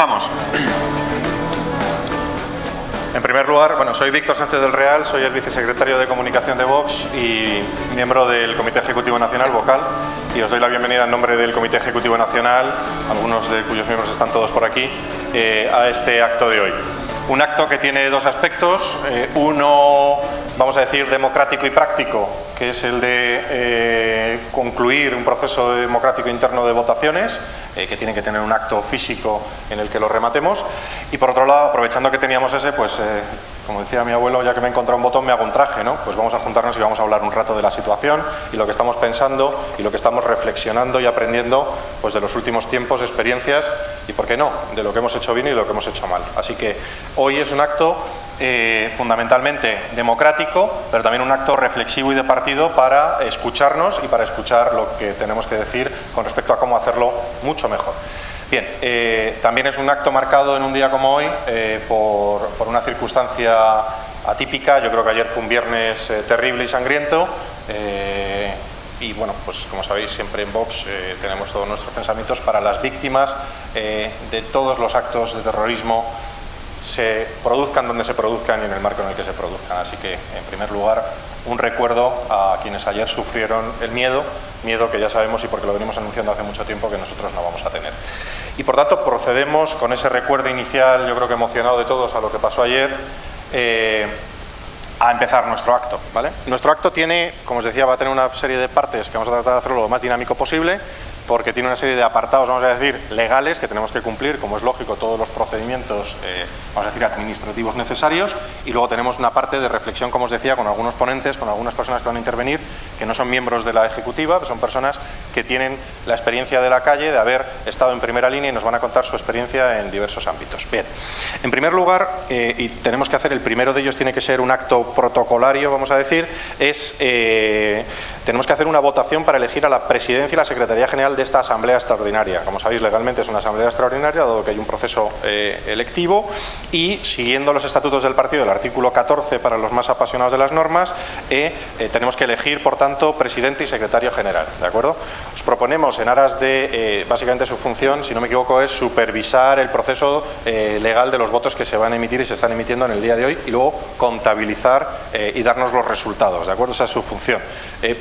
Comenzamos. En primer lugar, soy Víctor Sánchez del Real, soy el vicesecretario de Comunicación de Vox y miembro del Comité Ejecutivo Nacional, vocal, y os doy la bienvenida en nombre del Comité Ejecutivo Nacional, algunos de cuyos miembros están todos por aquí, a este acto de hoy. Un acto que tiene dos aspectos, uno, vamos a decir, democrático y práctico, que es el de concluir un proceso democrático interno de votaciones, que tiene que tener un acto físico en el que lo rematemos, y por otro lado, aprovechando que teníamos ese, como decía mi abuelo, ya que me he encontrado un botón me hago un traje, ¿no? Pues vamos a juntarnos y vamos a hablar un rato de la situación y lo que estamos pensando y lo que estamos reflexionando y aprendiendo de los últimos tiempos, experiencias y, ¿por qué no?, de lo que hemos hecho bien y de lo que hemos hecho mal. Así que hoy es un acto fundamentalmente democrático, pero también un acto reflexivo y de partido para escucharnos y para escuchar lo que tenemos que decir con respecto a cómo hacerlo mucho mejor. Bien, también es un acto marcado en un día como hoy por una circunstancia atípica. Yo creo que ayer fue un viernes terrible y sangriento y bueno, pues como sabéis, siempre en Vox tenemos todos nuestros pensamientos para las víctimas de todos los actos de terrorismo, se produzcan donde se produzcan y en el marco en el que se produzcan. Así que, en primer lugar, un recuerdo a quienes ayer sufrieron el miedo que ya sabemos y porque lo venimos anunciando hace mucho tiempo que nosotros no vamos a tener. Y por tanto procedemos con ese recuerdo inicial, yo creo que emocionado de todos, a lo que pasó ayer, a empezar nuestro acto, ¿vale? Nuestro acto tiene, como os decía, va a tener una serie de partes que vamos a tratar de hacerlo lo más dinámico posible, porque tiene una serie de apartados, vamos a decir, legales que tenemos que cumplir, como es lógico, todos los procedimientos, vamos a decir, administrativos necesarios, y luego tenemos una parte de reflexión, como os decía, con algunos ponentes, con algunas personas que van a intervenir, que no son miembros de la Ejecutiva, pero son personas que tienen la experiencia de la calle, de haber estado en primera línea y nos van a contar su experiencia en diversos ámbitos. Bien, en primer lugar, y tenemos que hacer, el primero de ellos tiene que ser un acto protocolario, vamos a decir, tenemos que hacer una votación para elegir a la presidencia y la Secretaría General de esta Asamblea Extraordinaria. Como sabéis, legalmente es una Asamblea Extraordinaria, dado que hay un proceso electivo, y siguiendo los estatutos del partido, el artículo 14 para los más apasionados de las normas, tenemos que elegir, por tanto, presidente y secretario general, ¿de acuerdo? Os proponemos, en aras de, básicamente su función, si no me equivoco, es supervisar el proceso legal de los votos que se van a emitir y se están emitiendo en el día de hoy, y luego contabilizar y darnos los resultados, ¿de acuerdo? Esa es su función.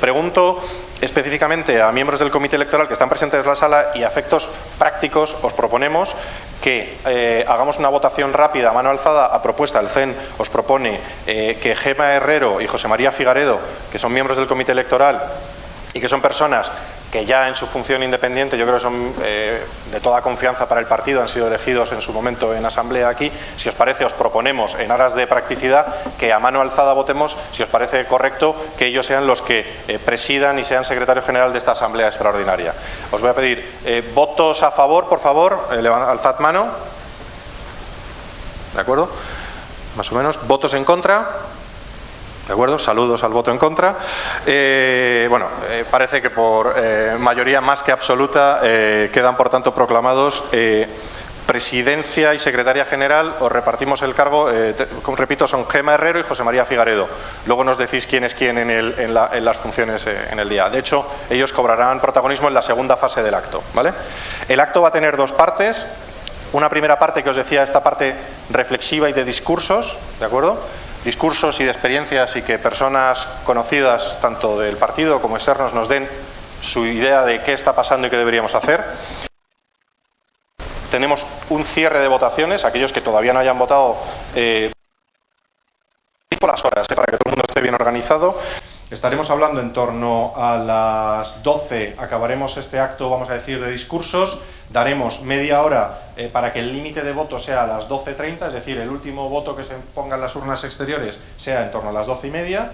Pregunto específicamente a miembros del comité electoral que están presentes en la sala, y a efectos prácticos os proponemos que hagamos una votación rápida a mano alzada a propuesta. El CEN os propone que Gemma Herrero y José María Figaredo, que son miembros del comité electoral y que son personas que ya en su función independiente, yo creo que son de toda confianza para el partido, han sido elegidos en su momento en asamblea aquí. Si os parece, os proponemos, en aras de practicidad, que a mano alzada votemos, si os parece correcto, que ellos sean los que presidan y sean secretario general de esta asamblea extraordinaria. Os voy a pedir votos a favor, por favor, alzad mano. ¿De acuerdo? Más o menos. ¿Votos en contra? ¿De acuerdo? Saludos al voto en contra. Parece que por mayoría más que absoluta quedan, por tanto, proclamados presidencia y secretaria general. Os repartimos el cargo, como repito, son Gemma Herrero y José María Figaredo. Luego nos decís quién es quién en las funciones en el día. De hecho, ellos cobrarán protagonismo en la segunda fase del acto, ¿vale? El acto va a tener dos partes. Una primera parte que os decía, esta parte reflexiva y de discursos, ¿de acuerdo? Discursos y de experiencias, y que personas conocidas tanto del partido como externos nos den su idea de qué está pasando y qué deberíamos hacer. Tenemos un cierre de votaciones, aquellos que todavía no hayan votado, por las horas, para que todo el mundo esté bien organizado. Estaremos hablando en torno a las 12, acabaremos este acto, vamos a decir, de discursos. Daremos media hora para que el límite de voto sea a las 12:30, es decir, el último voto que se ponga en las urnas exteriores sea en torno a las 12:30,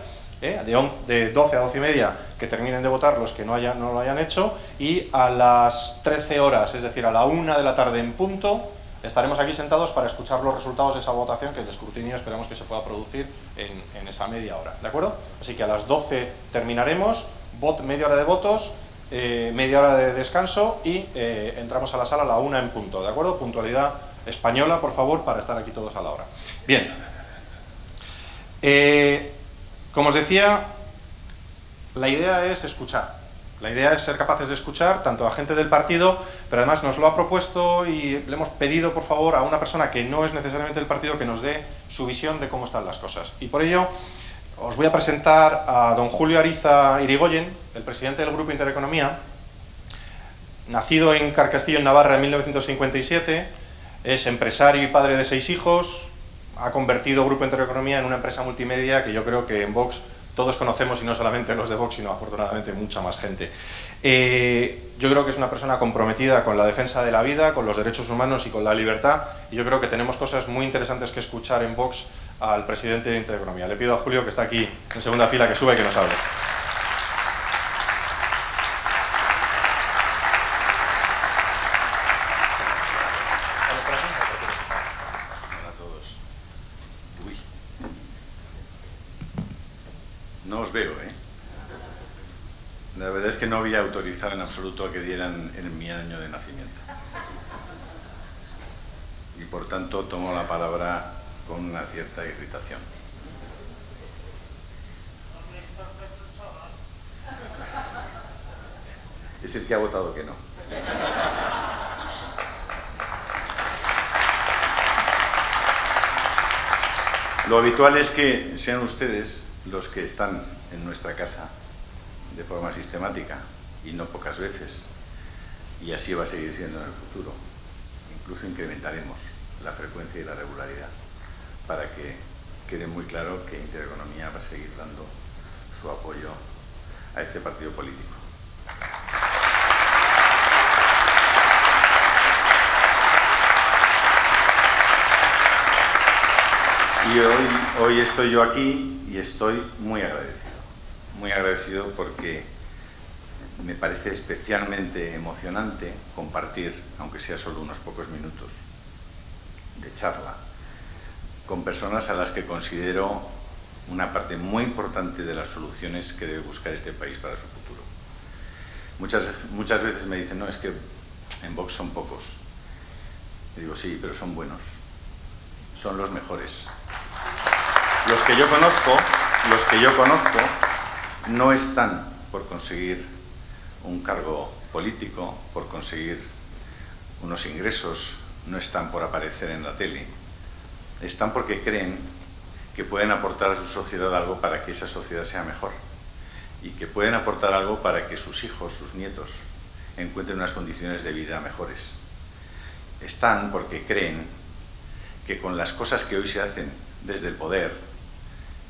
de 12 a 12:30 que terminen de votar los que no lo hayan hecho, y a las 13 horas, es decir, a la 1 de la tarde en punto, estaremos aquí sentados para escuchar los resultados de esa votación, que el escrutinio esperamos que se pueda producir en esa media hora, ¿de acuerdo? Así que a las 12 terminaremos, media hora de votos, media hora de descanso, y entramos a la sala a la 1 en punto, ¿de acuerdo? Puntualidad española, por favor, para estar aquí todos a la hora. Bien. Como os decía, la idea es escuchar. La idea es ser capaces de escuchar tanto a gente del partido, pero además nos lo ha propuesto y le hemos pedido, por favor, a una persona que no es necesariamente del partido que nos dé su visión de cómo están las cosas. Y por ello os voy a presentar a don Julio Ariza Irigoyen, el presidente del Grupo Intereconomía, nacido en Carcastillo, en Navarra, en 1957, es empresario y padre de 6 hijos, ha convertido Grupo Intereconomía en una empresa multimedia que yo creo que en Vox todos conocemos, y no solamente los de Vox, sino afortunadamente mucha más gente. Yo creo que es una persona comprometida con la defensa de la vida, con los derechos humanos y con la libertad, y yo creo que tenemos cosas muy interesantes que escuchar en Vox al presidente de Intereconomía. Le pido a Julio, que está aquí en segunda fila, que suba y que nos hable. No os veo, ¿eh? La verdad es que no había autorizado en absoluto a que dieran en mi año de nacimiento. Y por tanto tomo la palabra con una cierta irritación. Es el que ha votado que no. Lo habitual es que sean ustedes los que están en nuestra casa de forma sistemática y no pocas veces, y así va a seguir siendo en el futuro. Incluso incrementaremos la frecuencia y la regularidad para que quede muy claro que Intereconomía va a seguir dando su apoyo a este partido político. Y hoy estoy yo aquí y estoy muy agradecido porque me parece especialmente emocionante compartir, aunque sea solo unos pocos minutos de charla, con personas a las que considero una parte muy importante de las soluciones que debe buscar este país para su futuro. Muchas veces me dicen, no, es que en Vox son pocos. Y digo, sí, pero son buenos, son los mejores. Los que yo conozco no están por conseguir un cargo político, por conseguir unos ingresos, no están por aparecer en la tele, están porque creen que pueden aportar a su sociedad algo para que esa sociedad sea mejor y que pueden aportar algo para que sus hijos, sus nietos, encuentren unas condiciones de vida mejores. Están porque creen que con las cosas que hoy se hacen desde el poder,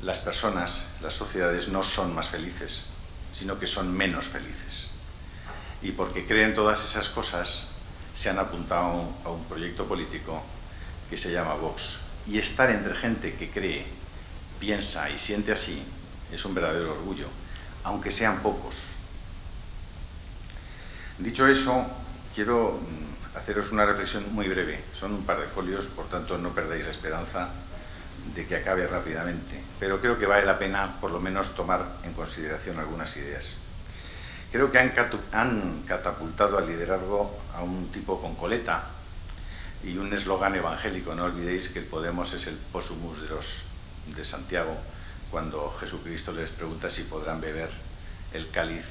las personas, las sociedades no son más felices, sino que son menos felices. Y porque creen todas esas cosas, se han apuntado a un proyecto político que se llama Vox. Y estar entre gente que cree, piensa y siente así es un verdadero orgullo, aunque sean pocos. Dicho eso, quiero haceros una reflexión muy breve. Son un par de folios, por tanto no perdáis la esperanza de que acabe rápidamente, pero creo que vale la pena por lo menos tomar en consideración algunas ideas. Creo que han catapultado al liderazgo a un tipo con coleta y un eslogan evangélico: no olvidéis que el Podemos es el pósumus de Santiago, cuando Jesucristo les pregunta si podrán beber el cáliz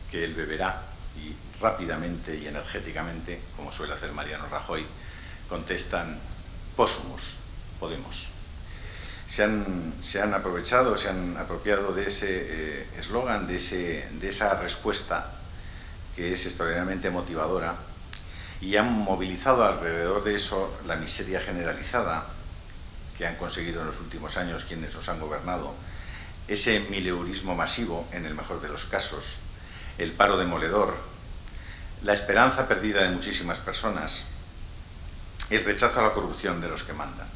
que él beberá, y rápidamente y energéticamente, como suele hacer Mariano Rajoy, contestan pósumus, Podemos. Se han aprovechado, se han apropiado de ese eslogan, de esa respuesta que es extraordinariamente motivadora, y han movilizado alrededor de eso la miseria generalizada que han conseguido en los últimos años quienes nos han gobernado, ese mileurismo masivo en el mejor de los casos, el paro demoledor, la esperanza perdida de muchísimas personas, el rechazo a la corrupción de los que mandan.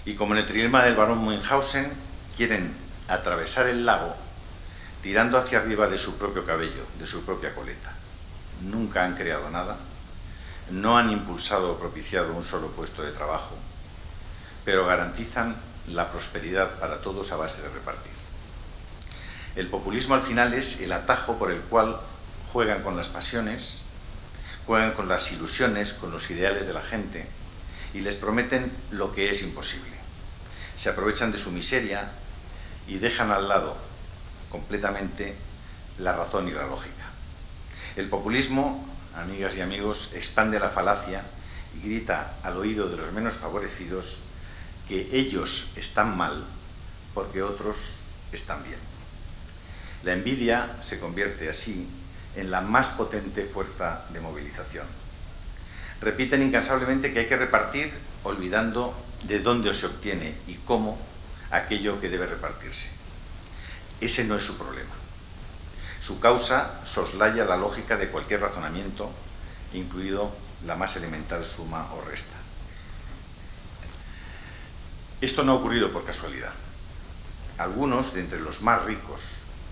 Y como en el trilema del barón Münchhausen, quieren atravesar el lago tirando hacia arriba de su propio cabello, de su propia coleta. Nunca han creado nada, no han impulsado o propiciado un solo puesto de trabajo, pero garantizan la prosperidad para todos a base de repartir. El populismo al final es el atajo por el cual juegan con las pasiones, juegan con las ilusiones, con los ideales de la gente, y les prometen lo que es imposible. Se aprovechan de su miseria y dejan al lado completamente la razón y la lógica. El populismo, amigas y amigos, expande la falacia y grita al oído de los menos favorecidos que ellos están mal porque otros están bien. La envidia se convierte así en la más potente fuerza de movilización. Repiten incansablemente que hay que repartir olvidando de dónde se obtiene y cómo aquello que debe repartirse. Ese no es su problema. Su causa soslaya la lógica de cualquier razonamiento, incluido la más elemental suma o resta. Esto no ha ocurrido por casualidad. Algunos de entre los más ricos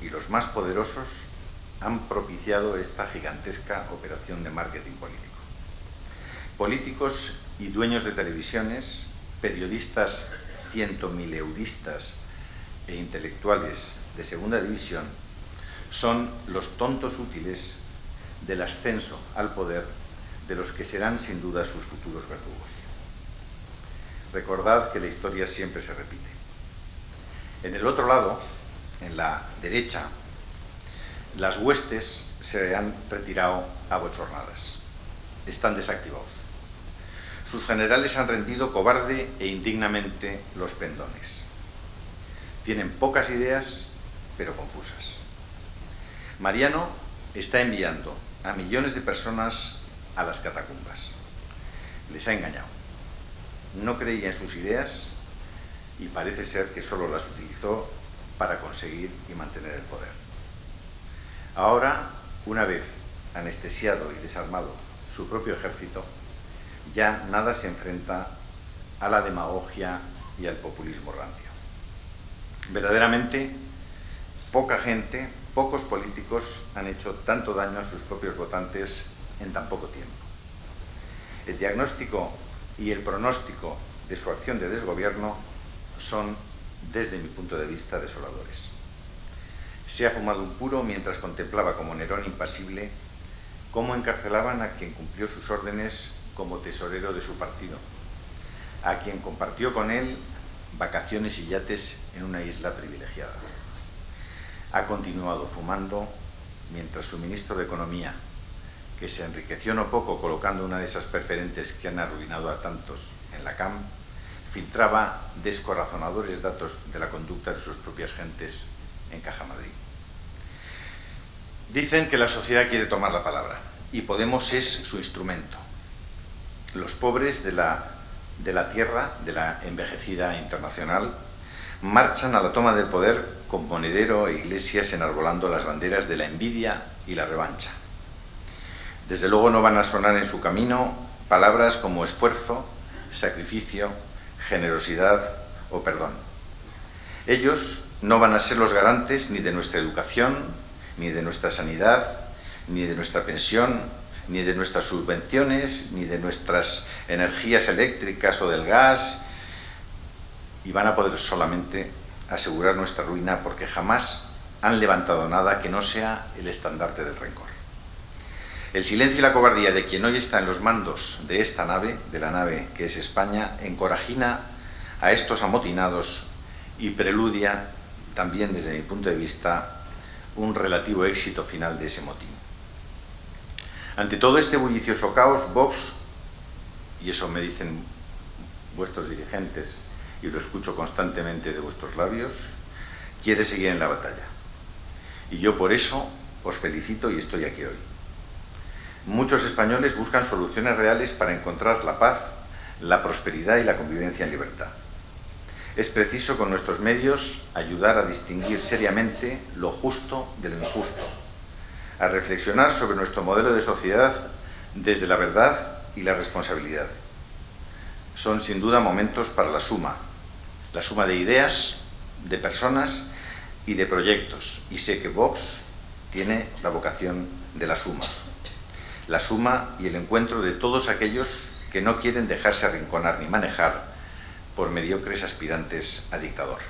y los más poderosos han propiciado esta gigantesca operación de marketing político. Políticos y dueños de televisiones, periodistas cientomileuristas e intelectuales de segunda división son los tontos útiles del ascenso al poder de los que serán sin duda sus futuros verdugos. Recordad que la historia siempre se repite. En el otro lado, en la derecha, las huestes se han retirado abochornadas. Están desactivados. Sus generales han rendido cobarde e indignamente los pendones. Tienen pocas ideas, pero confusas. Mariano está enviando a millones de personas a las catacumbas. Les ha engañado. No creía en sus ideas y parece ser que solo las utilizó para conseguir y mantener el poder. Ahora, una vez anestesiado y desarmado su propio ejército, ya nada se enfrenta a la demagogia y al populismo rancio. Verdaderamente, poca gente, pocos políticos han hecho tanto daño a sus propios votantes en tan poco tiempo. El diagnóstico y el pronóstico de su acción de desgobierno son, desde mi punto de vista, desoladores. Se ha fumado un puro mientras contemplaba como Nerón impasible cómo encarcelaban a quien cumplió sus órdenes como tesorero de su partido, a quien compartió con él vacaciones y yates en una isla privilegiada. Ha continuado fumando mientras su ministro de Economía, que se enriqueció no poco colocando una de esas preferentes que han arruinado a tantos en la CAM, filtraba descorazonadores datos de la conducta de sus propias gentes en Caja Madrid. Dicen que la sociedad quiere tomar la palabra y Podemos es su instrumento. Los pobres de la tierra, de la envejecida internacional, marchan a la toma del poder con monedero e iglesias enarbolando las banderas de la envidia y la revancha. Desde luego no van a sonar en su camino palabras como esfuerzo, sacrificio, generosidad o perdón. Ellos no van a ser los garantes ni de nuestra educación, ni de nuestra sanidad, ni de nuestra pensión, ni de nuestras subvenciones, ni de nuestras energías eléctricas o del gas, y van a poder solamente asegurar nuestra ruina porque jamás han levantado nada que no sea el estandarte del rencor. El silencio y la cobardía de quien hoy está en los mandos de esta nave, de la nave que es España, encorajina a estos amotinados y preludia también, desde mi punto de vista, un relativo éxito final de ese motín. Ante todo este bullicioso caos, Vox, y eso me dicen vuestros dirigentes y lo escucho constantemente de vuestros labios, quiere seguir en la batalla. Y yo por eso os felicito y estoy aquí hoy. Muchos españoles buscan soluciones reales para encontrar la paz, la prosperidad y la convivencia en libertad. Es preciso con nuestros medios ayudar a distinguir seriamente lo justo de lo injusto, a reflexionar sobre nuestro modelo de sociedad desde la verdad y la responsabilidad. Son sin duda momentos para la suma de ideas, de personas y de proyectos, y sé que Vox tiene la vocación de la suma y el encuentro de todos aquellos que no quieren dejarse arrinconar ni manejar por mediocres aspirantes a dictador.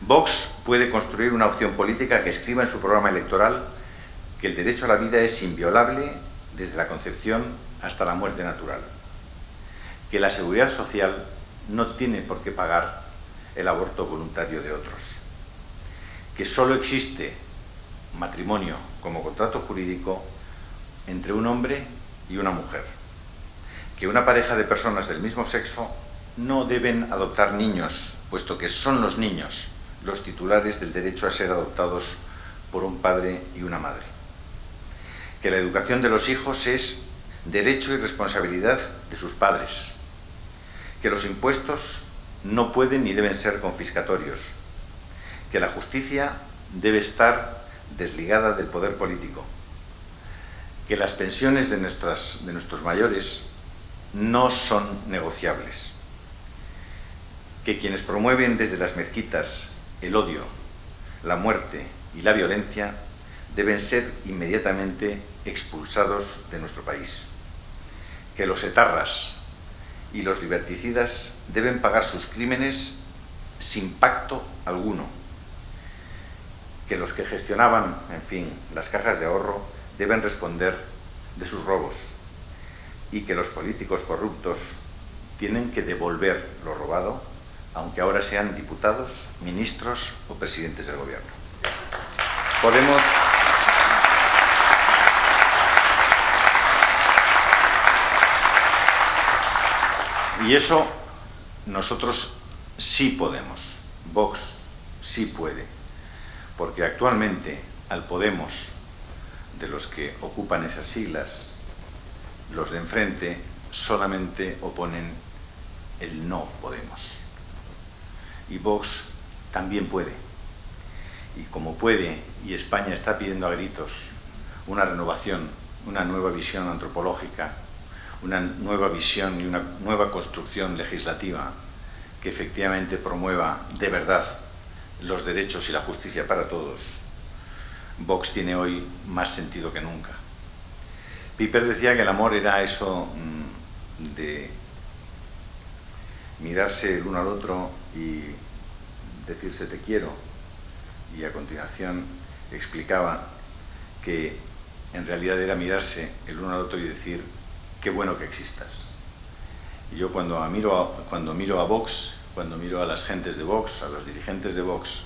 Vox puede construir una opción política que escriba en su programa electoral que el derecho a la vida es inviolable desde la concepción hasta la muerte natural, que la seguridad social no tiene por qué pagar el aborto voluntario de otros, que solo existe matrimonio como contrato jurídico entre un hombre y una mujer, que una pareja de personas del mismo sexo no deben adoptar niños, puesto que son los niños los titulares del derecho a ser adoptados por un padre y una madre, que la educación de los hijos es derecho y responsabilidad de sus padres, que los impuestos no pueden ni deben ser confiscatorios, que la justicia debe estar desligada del poder político, que las pensiones de nuestros mayores no son negociables, que quienes promueven desde las mezquitas el odio, la muerte y la violencia deben ser inmediatamente expulsados de nuestro país, que los etarras y los liberticidas deben pagar sus crímenes sin pacto alguno, que los que gestionaban, en fin, las cajas de ahorro deben responder de sus robos y que los políticos corruptos tienen que devolver lo robado, aunque ahora sean diputados, ministros o presidentes del gobierno. Y eso nosotros sí podemos, Vox sí puede, porque actualmente al Podemos, de los que ocupan esas siglas, los de enfrente solamente oponen el no podemos. Y Vox también puede. Y como puede, y España está pidiendo a gritos una renovación, una nueva visión antropológica, una nueva visión y una nueva construcción legislativa que efectivamente promueva de verdad los derechos y la justicia para todos, Vox tiene hoy más sentido que nunca. Piper decía que el amor era eso de mirarse el uno al otro y decirse te quiero, y a continuación explicaba que en realidad era mirarse el uno al otro y decir qué bueno que existas. Y yo cuando miro a Vox, cuando miro a las gentes de Vox, a los dirigentes de Vox,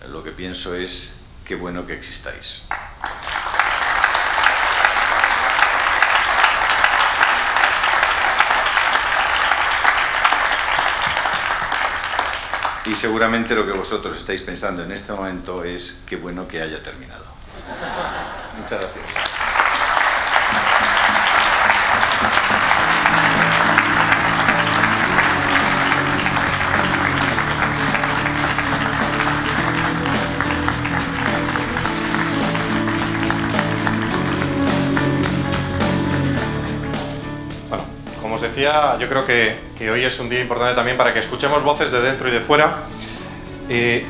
lo que pienso es qué bueno que existáis. Y seguramente lo que vosotros estáis pensando en este momento es qué bueno que haya terminado. Muchas gracias. Decía, yo creo que hoy es un día importante también para que escuchemos voces de dentro y de fuera.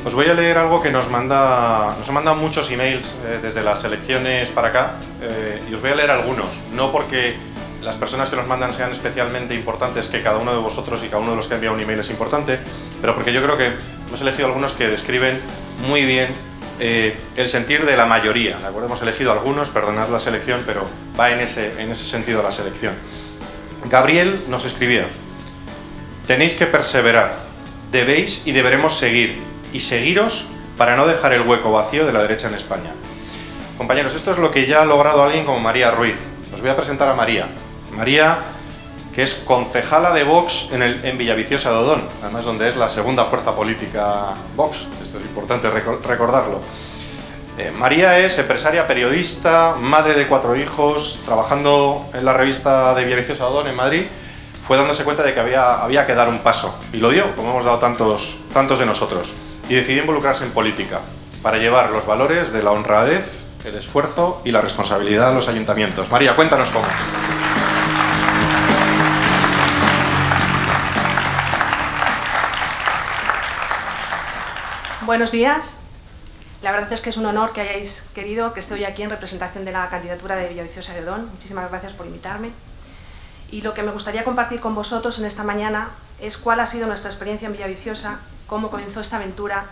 Os voy a leer algo que nos mandan muchos emails desde las elecciones para acá, y os voy a leer algunos, no porque las personas que nos mandan sean especialmente importantes, que cada uno de vosotros y cada uno de los que ha enviado un email es importante, pero porque yo creo que hemos elegido algunos que describen muy bien el sentir de la mayoría, ¿de acuerdo? Hemos elegido algunos, perdonad la selección, pero va en ese sentido la selección. Gabriel nos escribía: tenéis que perseverar, debéis y deberemos seguir, y seguiros para no dejar el hueco vacío de la derecha en España. Compañeros, esto es lo que ya ha logrado alguien como María Ruiz. Os voy a presentar a María. María, que es concejala de Vox en Villaviciosa de Odón, además donde es la segunda fuerza política Vox. Esto es importante recordarlo. María es empresaria, periodista, madre de 4 hijos, trabajando en la revista de Villaviciosa de Odón en Madrid. Fue dándose cuenta de que había que dar un paso, y lo dio, como hemos dado tantos de nosotros, y decidió involucrarse en política para llevar los valores de la honradez, el esfuerzo y la responsabilidad a los ayuntamientos. María, cuéntanos cómo. Buenos días. La verdad es que es un honor que hayáis querido que esté hoy aquí en representación de la candidatura de Villaviciosa de Odón. Muchísimas gracias por invitarme. Y lo que me gustaría compartir con vosotros en esta mañana es cuál ha sido nuestra experiencia en Villaviciosa, cómo comenzó esta aventura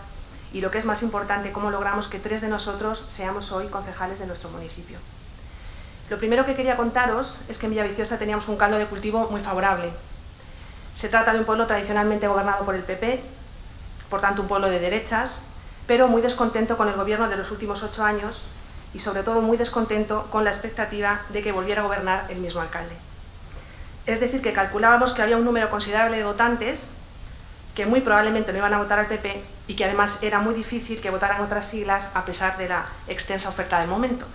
y, lo que es más importante, cómo logramos que 3 de nosotros seamos hoy concejales de nuestro municipio. Lo primero que quería contaros es que en Villaviciosa teníamos un caldo de cultivo muy favorable. Se trata de un pueblo tradicionalmente gobernado por el PP, por tanto un pueblo de derechas, pero muy descontento con el gobierno de los últimos 8 años y sobre todo muy descontento con la expectativa de que volviera a gobernar el mismo alcalde. Es decir, que calculábamos que había un número considerable de votantes que muy probablemente no iban a votar al PP y que además era muy difícil que votaran otras siglas a pesar de la extensa oferta del momento.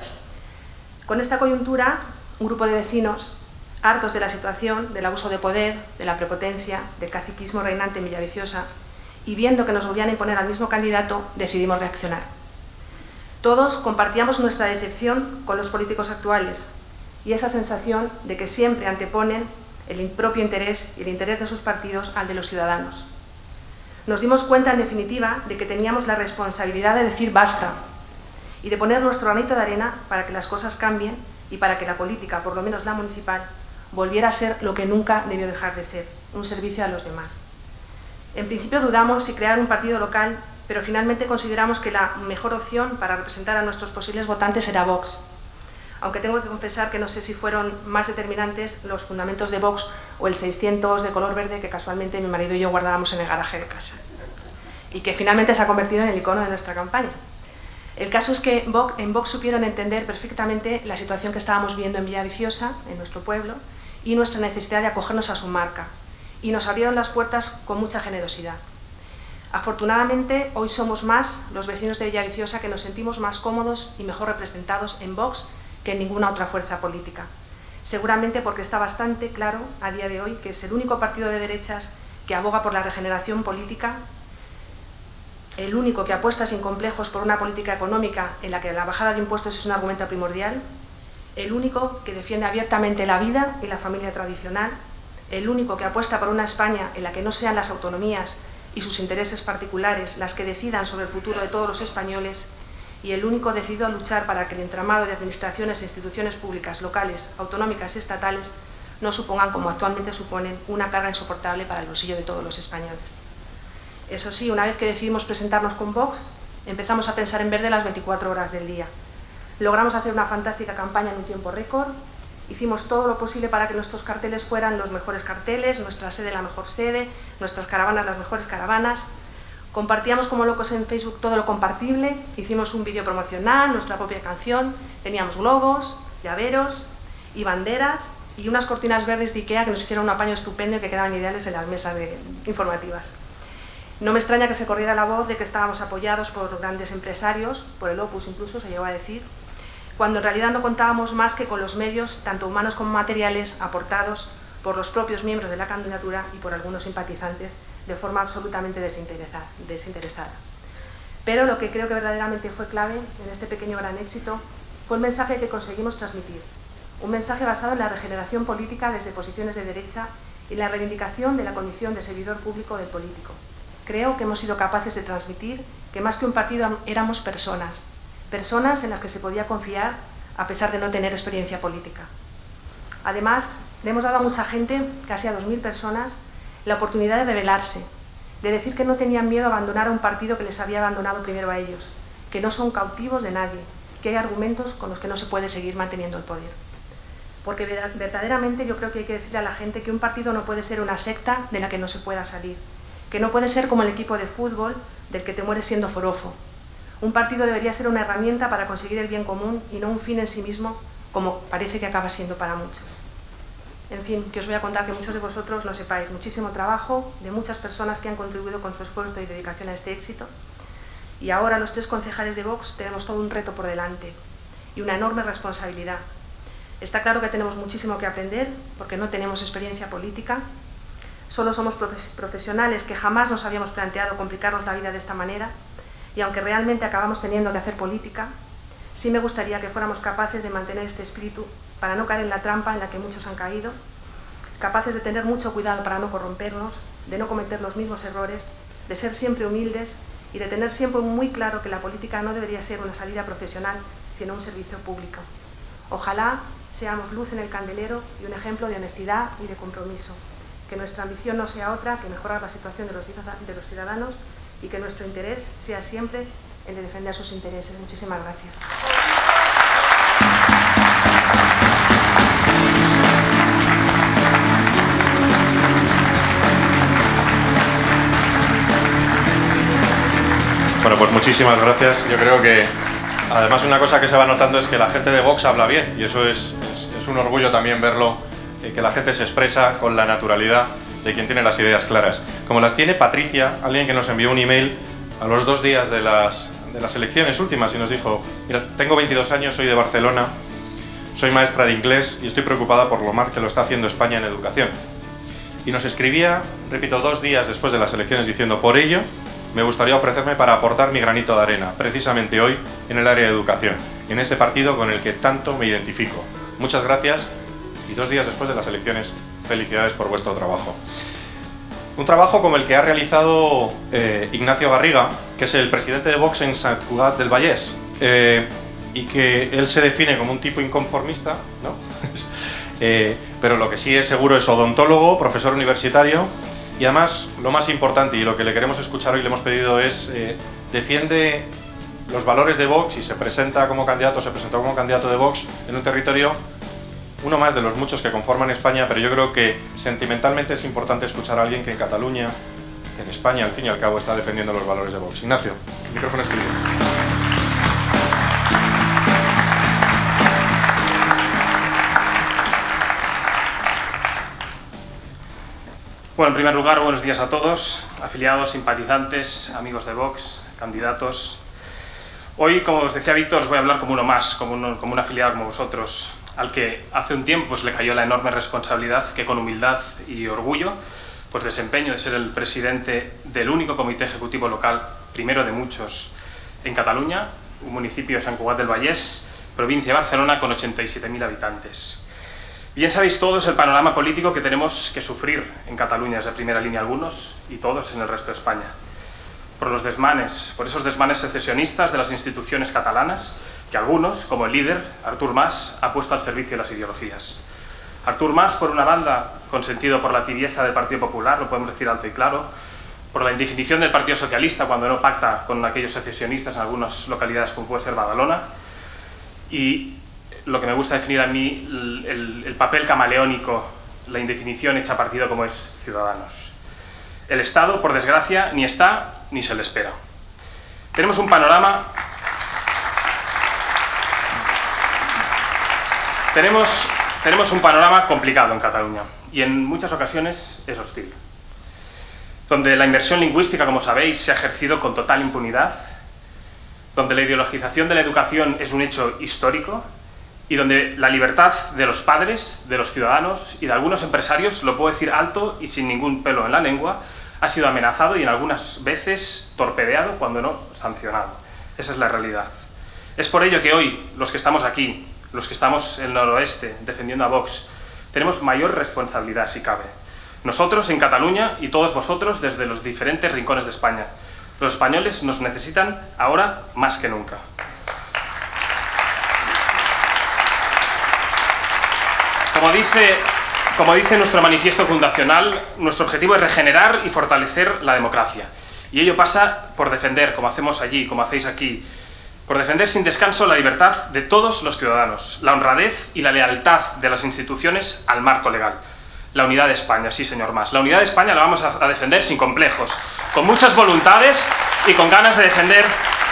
Con esta coyuntura, un grupo de vecinos, hartos de la situación, del abuso de poder, de la prepotencia, del caciquismo reinante en Villaviciosa, y viendo que nos volvían a imponer al mismo candidato, decidimos reaccionar. Todos compartíamos nuestra decepción con los políticos actuales y esa sensación de que siempre anteponen el propio interés y el interés de sus partidos al de los ciudadanos. Nos dimos cuenta, en definitiva, de que teníamos la responsabilidad de decir basta y de poner nuestro granito de arena para que las cosas cambien y para que la política, por lo menos la municipal, volviera a ser lo que nunca debió dejar de ser, un servicio a los demás. En principio dudamos si crear un partido local, pero finalmente consideramos que la mejor opción para representar a nuestros posibles votantes era Vox. Aunque tengo que confesar que no sé si fueron más determinantes los fundamentos de Vox o el 600 de color verde que casualmente mi marido y yo guardábamos en el garaje de casa y que finalmente se ha convertido en el icono de nuestra campaña. El caso es que en Vox supieron entender perfectamente la situación que estábamos viviendo en Villaviciosa, en nuestro pueblo, y nuestra necesidad de acogernos a su marca, y nos abrieron las puertas con mucha generosidad. Afortunadamente, hoy somos más los vecinos de Villaviciosa que nos sentimos más cómodos y mejor representados en Vox que en ninguna otra fuerza política. Seguramente porque está bastante claro a día de hoy que es el único partido de derechas que aboga por la regeneración política, el único que apuesta sin complejos por una política económica en la que la bajada de impuestos es un argumento primordial, el único que defiende abiertamente la vida y la familia tradicional, el único que apuesta por una España en la que no sean las autonomías y sus intereses particulares las que decidan sobre el futuro de todos los españoles, y el único decidido a luchar para que el entramado de administraciones e instituciones públicas, locales, autonómicas y estatales no supongan, como actualmente suponen, una carga insoportable para el bolsillo de todos los españoles. Eso sí, una vez que decidimos presentarnos con Vox, empezamos a pensar en verde las 24 horas del día. Logramos hacer una fantástica campaña en un tiempo récord, hicimos todo lo posible para que nuestros carteles fueran los mejores carteles, nuestra sede la mejor sede, nuestras caravanas las mejores caravanas. Compartíamos como locos en Facebook todo lo compartible, hicimos un vídeo promocional, nuestra propia canción, teníamos globos, llaveros y banderas y unas cortinas verdes de Ikea que nos hicieron un apaño estupendo y que quedaban ideales en las mesas informativas. No me extraña que se corriera la voz de que estábamos apoyados por grandes empresarios, por el Opus incluso se llegó a decir, cuando en realidad no contábamos más que con los medios, tanto humanos como materiales, aportados por los propios miembros de la candidatura y por algunos simpatizantes de forma absolutamente desinteresada. Pero lo que creo que verdaderamente fue clave en este pequeño gran éxito fue el mensaje que conseguimos transmitir, un mensaje basado en la regeneración política desde posiciones de derecha y la reivindicación de la condición de servidor público del político. Creo que hemos sido capaces de transmitir que más que un partido éramos personas, personas en las que se podía confiar a pesar de no tener experiencia política. Además, le hemos dado a mucha gente, casi a 2.000 personas, la oportunidad de rebelarse, de decir que no tenían miedo a abandonar a un partido que les había abandonado primero a ellos, que no son cautivos de nadie, que hay argumentos con los que no se puede seguir manteniendo el poder. Porque verdaderamente yo creo que hay que decirle a la gente que un partido no puede ser una secta de la que no se pueda salir, que no puede ser como el equipo de fútbol del que te mueres siendo forofo. Un partido debería ser una herramienta para conseguir el bien común y no un fin en sí mismo, como parece que acaba siendo para muchos. En fin, que os voy a contar que muchos de vosotros lo sepáis, muchísimo trabajo de muchas personas que han contribuido con su esfuerzo y dedicación a este éxito. Y ahora los 3 concejales de Vox tenemos todo un reto por delante y una enorme responsabilidad. Está claro que tenemos muchísimo que aprender porque no tenemos experiencia política. Solo somos profesionales que jamás nos habíamos planteado complicarnos la vida de esta manera y aunque realmente acabamos teniendo que hacer política, sí me gustaría que fuéramos capaces de mantener este espíritu para no caer en la trampa en la que muchos han caído, capaces de tener mucho cuidado para no corrompernos, de no cometer los mismos errores, de ser siempre humildes y de tener siempre muy claro que la política no debería ser una salida profesional, sino un servicio público. Ojalá seamos luz en el candelero y un ejemplo de honestidad y de compromiso. Que nuestra ambición no sea otra que mejorar la situación de los ciudadanos y que nuestro interés sea siempre el de defender sus intereses. Muchísimas gracias. Bueno, pues muchísimas gracias. Yo creo que además una cosa que se va notando es que la gente de Vox habla bien y eso es un orgullo también verlo, que la gente se expresa con la naturalidad de quien tiene las ideas claras. Como las tiene Patricia, alguien que nos envió un email a los 2 días de las elecciones últimas y nos dijo: mira, tengo 22 años, soy de Barcelona, soy maestra de inglés y estoy preocupada por lo mal que lo está haciendo España en educación. Y nos escribía, repito, 2 días después de las elecciones diciendo: por ello, me gustaría ofrecerme para aportar mi granito de arena, precisamente hoy, en el área de educación, en ese partido con el que tanto me identifico. Muchas gracias y 2 días después de las elecciones, felicidades por vuestro trabajo. Un trabajo como el que ha realizado Ignacio Garriga, que es el presidente de Vox en Sant Cugat del Vallès, y que él se define como un tipo inconformista, ¿no? Pero lo que sí es seguro es odontólogo, profesor universitario, y además, lo más importante y lo que le queremos escuchar hoy, le hemos pedido es, defiende los valores de Vox y se presentó como candidato de Vox en un territorio, uno más de los muchos que conforman España, pero yo creo que sentimentalmente es importante escuchar a alguien que en Cataluña, que en España, al fin y al cabo, está defendiendo los valores de Vox. Ignacio, el micrófono es tuyo. Bueno, en primer lugar, buenos días a todos, afiliados, simpatizantes, amigos de Vox, candidatos. Hoy, como os decía Víctor, os voy a hablar como uno más, como un afiliado como vosotros, al que hace un tiempo le cayó la enorme responsabilidad que con humildad y orgullo desempeño de ser el presidente del único comité ejecutivo local, primero de muchos, en Cataluña, un municipio de Sant Cugat del Vallès, provincia de Barcelona, con 87.000 habitantes. Bien sabéis todos el panorama político que tenemos que sufrir en Cataluña desde primera línea algunos y todos en el resto de España. Por esos desmanes secesionistas de las instituciones catalanas que algunos, como el líder, Artur Mas, ha puesto al servicio de las ideologías. Artur Mas, por una banda, consentido por la tibieza del Partido Popular, lo podemos decir alto y claro, por la indefinición del Partido Socialista cuando no pacta con aquellos secesionistas en algunas localidades como puede ser Badalona, y lo que me gusta definir a mí, el papel camaleónico, la indefinición hecha partido como es Ciudadanos. El Estado, por desgracia, ni está ni se le espera. Tenemos un panorama... Tenemos un panorama complicado en Cataluña y en muchas ocasiones es hostil, donde la inmersión lingüística, como sabéis, se ha ejercido con total impunidad, donde la ideologización de la educación es un hecho histórico y donde la libertad de los padres, de los ciudadanos y de algunos empresarios, lo puedo decir alto y sin ningún pelo en la lengua, ha sido amenazado y en algunas veces torpedeado, cuando no sancionado. Esa es la realidad. Es por ello que hoy, los que estamos aquí, los que estamos en el noroeste defendiendo a Vox, tenemos mayor responsabilidad si cabe. Nosotros en Cataluña y todos vosotros desde los diferentes rincones de España. Los españoles nos necesitan ahora más que nunca. Como dice nuestro manifiesto fundacional, nuestro objetivo es regenerar y fortalecer la democracia. Y ello pasa por defender, como hacemos allí, como hacéis aquí, por defender sin descanso la libertad de todos los ciudadanos, la honradez y la lealtad de las instituciones al marco legal. La unidad de España, sí señor Mas. La unidad de España la vamos a defender sin complejos, con muchas voluntades y con ganas de defender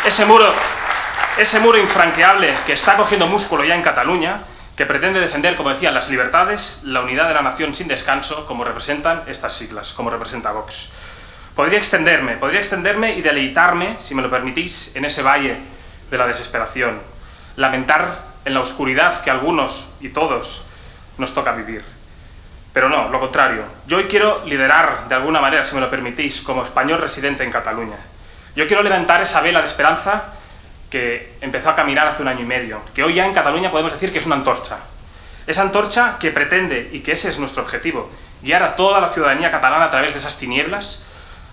ese muro infranqueable que está cogiendo músculo ya en Cataluña, que pretende defender, como decía, las libertades, la unidad de la nación sin descanso, como representan estas siglas, como representa Vox. Podría extenderme y deleitarme, si me lo permitís, en ese valle de la desesperación, lamentar en la oscuridad que algunos y todos nos toca vivir. Pero no, lo contrario. Yo hoy quiero liderar, de alguna manera, si me lo permitís, como español residente en Cataluña. Yo quiero levantar esa vela de esperanza que empezó a caminar hace 1 año y medio, que hoy ya en Cataluña podemos decir que es una antorcha. Esa antorcha que pretende, y que ese es nuestro objetivo, guiar a toda la ciudadanía catalana a través de esas tinieblas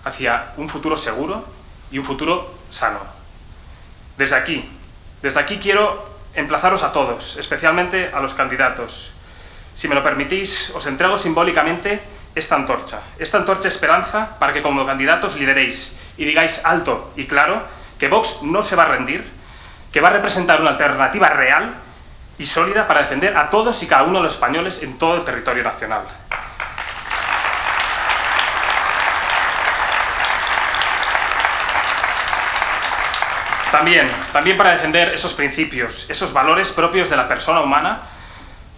hacia un futuro seguro y un futuro sano. Desde aquí quiero emplazaros a todos, especialmente a los candidatos. Si me lo permitís, os entrego simbólicamente esta antorcha esperanza para que como candidatos lideréis y digáis alto y claro que Vox no se va a rendir, que va a representar una alternativa real y sólida para defender a todos y cada uno de los españoles en todo el territorio nacional. También para defender esos principios, esos valores propios de la persona humana,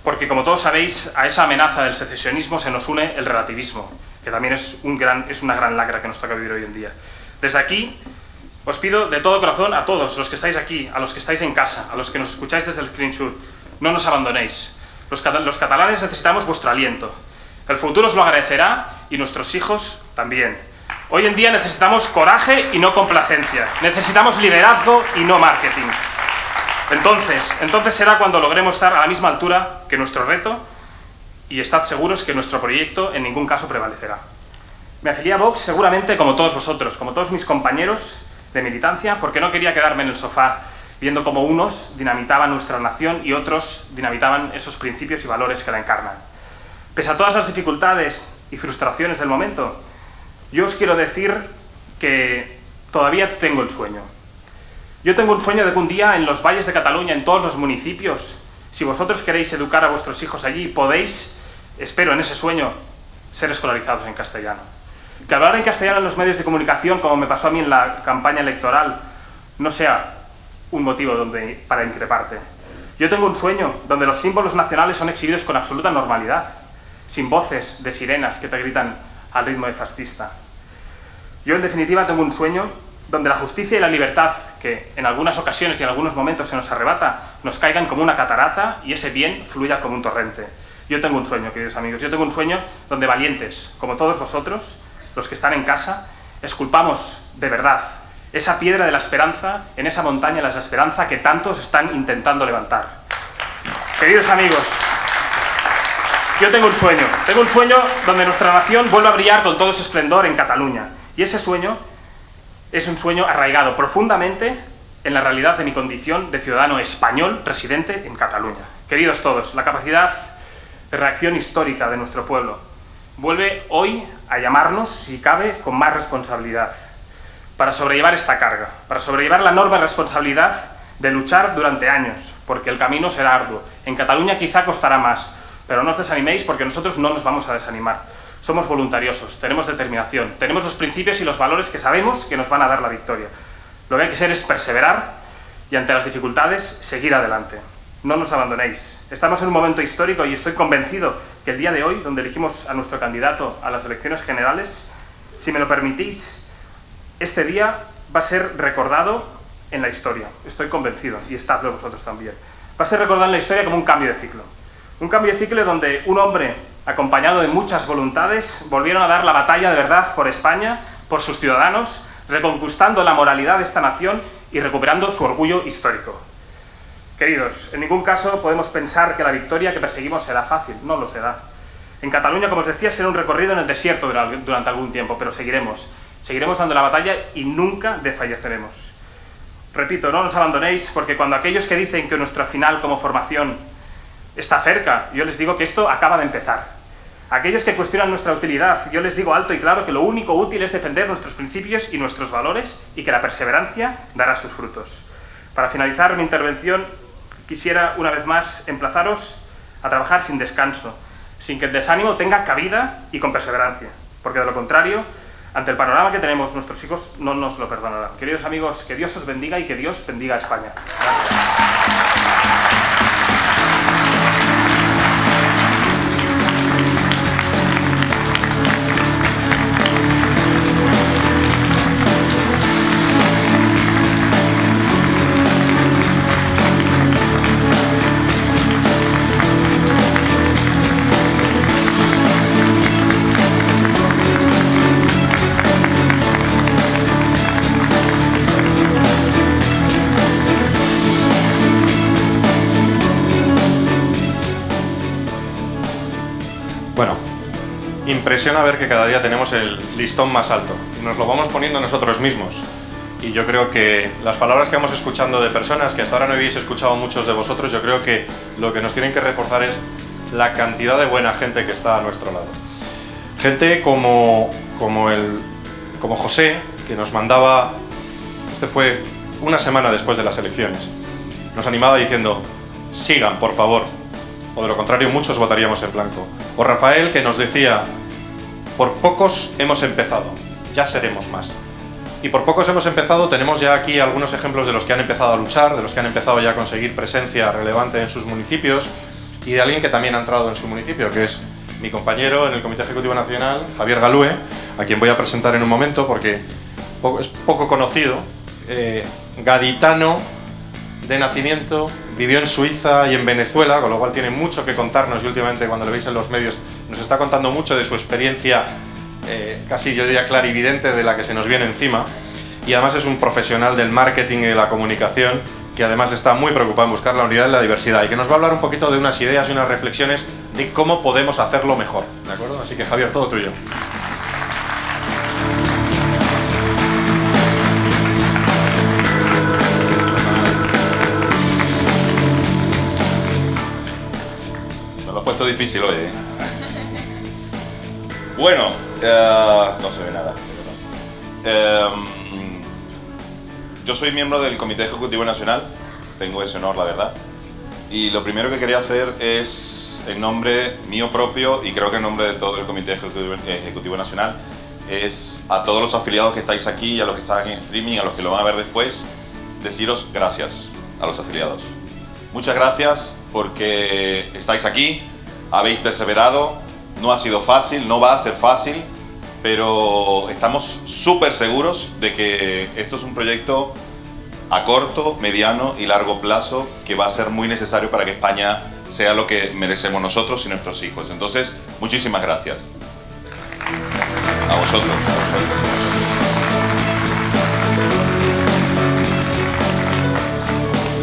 porque como todos sabéis, a esa amenaza del secesionismo se nos une el relativismo, que también es una gran lacra que nos toca vivir hoy en día. Desde aquí, os pido de todo corazón a todos los que estáis aquí, a los que estáis en casa, a los que nos escucháis desde el screenshot, no nos abandonéis. Los catalanes necesitamos vuestro aliento. El futuro os lo agradecerá y nuestros hijos también. Hoy en día necesitamos coraje y no complacencia. Necesitamos liderazgo y no marketing. Entonces será cuando logremos estar a la misma altura que nuestro reto y estad seguros que nuestro proyecto en ningún caso prevalecerá. Me afilié a Vox seguramente como todos vosotros, como todos mis compañeros de militancia, porque no quería quedarme en el sofá viendo cómo unos dinamitaban nuestra nación y otros dinamitaban esos principios y valores que la encarnan. Pese a todas las dificultades y frustraciones del momento, yo os quiero decir que todavía tengo el sueño. Yo tengo un sueño de que un día en los valles de Cataluña, en todos los municipios, si vosotros queréis educar a vuestros hijos allí, podéis, espero en ese sueño, ser escolarizados en castellano. Que hablar en castellano en los medios de comunicación, como me pasó a mí en la campaña electoral, no sea un motivo para increparte. Yo tengo un sueño donde los símbolos nacionales son exhibidos con absoluta normalidad, sin voces de sirenas que te gritan al ritmo de fascista. Yo, en definitiva, tengo un sueño donde la justicia y la libertad, que en algunas ocasiones y en algunos momentos se nos arrebata, nos caigan como una catarata y ese bien fluya como un torrente. Yo tengo un sueño, queridos amigos, yo tengo un sueño donde valientes, como todos vosotros, los que están en casa, esculpamos de verdad esa piedra de la esperanza en esa montaña de la esperanza que tantos están intentando levantar. Queridos amigos, yo tengo un sueño donde nuestra nación vuelva a brillar con todo su esplendor en Cataluña. Y ese sueño es un sueño arraigado profundamente en la realidad de mi condición de ciudadano español residente en Cataluña. Queridos todos, la capacidad de reacción histórica de nuestro pueblo vuelve hoy a llamarnos, si cabe, con más responsabilidad, para sobrellevar esta carga, para sobrellevar la enorme responsabilidad de luchar durante años, porque el camino será arduo. En Cataluña quizá costará más, pero no os desaniméis porque nosotros no nos vamos a desanimar. Somos voluntariosos, tenemos determinación, tenemos los principios y los valores que sabemos que nos van a dar la victoria. Lo que hay que hacer es perseverar y ante las dificultades seguir adelante. No nos abandonéis. Estamos en un momento histórico y estoy convencido que el día de hoy, donde elegimos a nuestro candidato a las elecciones generales, si me lo permitís, este día va a ser recordado en la historia. Estoy convencido, y estadlo vosotros también. Va a ser recordado en la historia como un cambio de ciclo. Un cambio de ciclo donde un hombre, acompañado de muchas voluntades, volvieron a dar la batalla de verdad por España, por sus ciudadanos, reconquistando la moralidad de esta nación y recuperando su orgullo histórico. Queridos, en ningún caso podemos pensar que la victoria que perseguimos será fácil, no lo será. En Cataluña, como os decía, será un recorrido en el desierto durante algún tiempo, pero seguiremos dando la batalla y nunca desfalleceremos. Repito, no nos abandonéis, porque cuando aquellos que dicen que nuestro final como formación está cerca, yo les digo que esto acaba de empezar. Aquellos que cuestionan nuestra utilidad, yo les digo alto y claro que lo único útil es defender nuestros principios y nuestros valores y que la perseverancia dará sus frutos. Para finalizar mi intervención, quisiera una vez más emplazaros a trabajar sin descanso, sin que el desánimo tenga cabida y con perseverancia, porque de lo contrario, ante el panorama que tenemos, nuestros hijos no nos lo perdonarán. Queridos amigos, que Dios os bendiga y que Dios bendiga a España. Gracias. Bueno, impresiona ver que cada día tenemos el listón más alto y nos lo vamos poniendo nosotros mismos. Y yo creo que las palabras que vamos escuchando de personas que hasta ahora no habéis escuchado muchos de vosotros, yo creo que lo que nos tienen que reforzar es la cantidad de buena gente que está a nuestro lado. Gente como José, que nos mandaba, este fue una semana después de las elecciones, nos animaba diciendo, sigan, por favor, o de lo contrario muchos votaríamos en blanco. O Rafael, que nos decía, por pocos hemos empezado, ya seremos más. Y por pocos hemos empezado, tenemos ya aquí algunos ejemplos de los que han empezado a luchar, de los que han empezado ya a conseguir presencia relevante en sus municipios y de alguien que también ha entrado en su municipio, que es mi compañero en el Comité Ejecutivo Nacional, Javier Galúe, a quien voy a presentar en un momento porque es poco conocido, gaditano de nacimiento, vivió en Suiza y en Venezuela, con lo cual tiene mucho que contarnos y últimamente cuando lo veis en los medios nos está contando mucho de su experiencia casi yo diría clarividente de la que se nos viene encima, y además es un profesional del marketing y de la comunicación que además está muy preocupado en buscar la unidad y la diversidad y que nos va a hablar un poquito de unas ideas y unas reflexiones de cómo podemos hacerlo mejor, ¿de acuerdo? Así que Javier, todo tuyo. Me lo has puesto difícil hoy, ¿eh? Bueno, no se ve nada. Yo soy miembro del Comité Ejecutivo Nacional, tengo ese honor, la verdad. Y lo primero que quería hacer es, en nombre mío propio y creo que en nombre de todo el Comité Ejecutivo Nacional, es a todos los afiliados que estáis aquí, a los que están en streaming, a los que lo van a ver después, deciros gracias a los afiliados. Muchas gracias porque estáis aquí, habéis perseverado, no ha sido fácil, no va a ser fácil, pero estamos súper seguros de que esto es un proyecto a corto, mediano y largo plazo que va a ser muy necesario para que España sea lo que merecemos nosotros y nuestros hijos. Entonces, muchísimas gracias. A vosotros,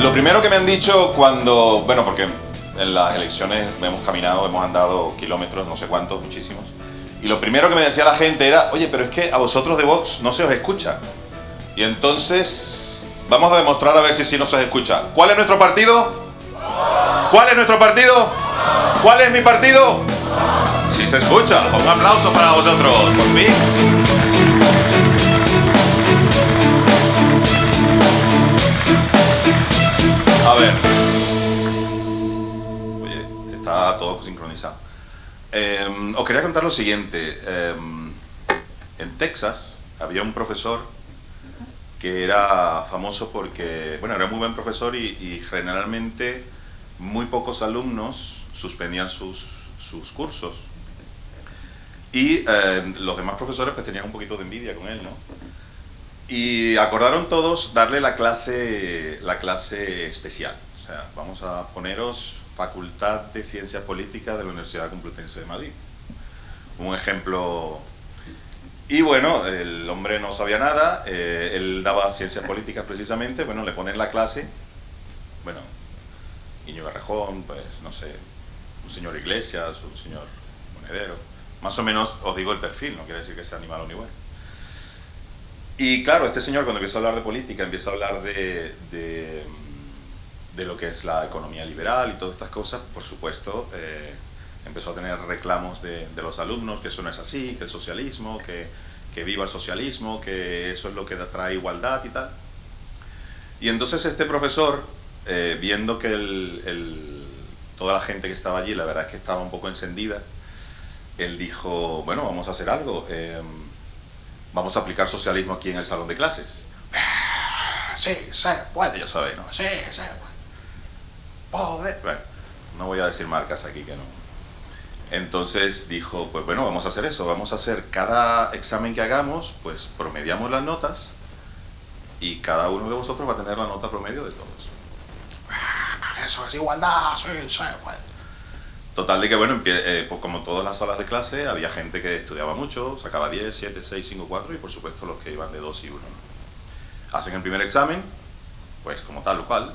Lo primero que me han dicho cuando, bueno, porque en las elecciones hemos caminado, hemos andado kilómetros, no sé cuántos, muchísimos. Y lo primero que me decía la gente era, oye, pero es que a vosotros de Vox no se os escucha. Y entonces, vamos a demostrar a ver si sí no se os escucha. ¿Cuál es nuestro partido? ¿Cuál es nuestro partido? ¿Cuál es mi partido? Sí se escucha. Un aplauso para vosotros, por fin. A ver. Oye, está todo sincronizado. Os quería contar lo siguiente. En Texas había un profesor que era famoso porque, bueno, era muy buen profesor y generalmente muy pocos alumnos suspendían sus cursos. Y los demás profesores pues tenían un poquito de envidia con él, ¿no? Y acordaron todos darle la clase especial. O sea, vamos a poneros Facultad de Ciencias Políticas de la Universidad Complutense de Madrid. Un ejemplo. Y bueno, el hombre no sabía nada, él daba ciencias políticas precisamente, bueno, le ponen la clase, bueno, Íñigo Errejón, pues no sé, un señor Iglesias, un señor Monedero, más o menos os digo el perfil, no quiere decir que sea ni malo ni bueno. Y claro, este señor cuando empieza a hablar de política, empieza a hablar de lo que es la economía liberal y todas estas cosas, por supuesto, empezó a tener reclamos de los alumnos, que eso no es así, que el socialismo, que viva el socialismo, que eso es lo que trae igualdad y tal. Y entonces este profesor, viendo que toda la gente que estaba allí, la verdad es que estaba un poco encendida, él dijo, bueno, vamos a hacer algo, vamos a aplicar socialismo aquí en el salón de clases. Sí, se puede, ya sabéis, ¿no? Sí, se puede. Poder. Bueno, no voy a decir marcas aquí que no. Entonces dijo, pues bueno, vamos a hacer eso, vamos a hacer cada examen que hagamos, pues promediamos las notas y cada uno de vosotros va a tener la nota promedio de todos. Eso es igualdad, sí, se puede. Total de que bueno, pues como todas las salas de clase, había gente que estudiaba mucho, sacaba 10, 7, 6, 5, 4 y por supuesto los que iban de 2 y 1. Hacen el primer examen, pues como tal o cual,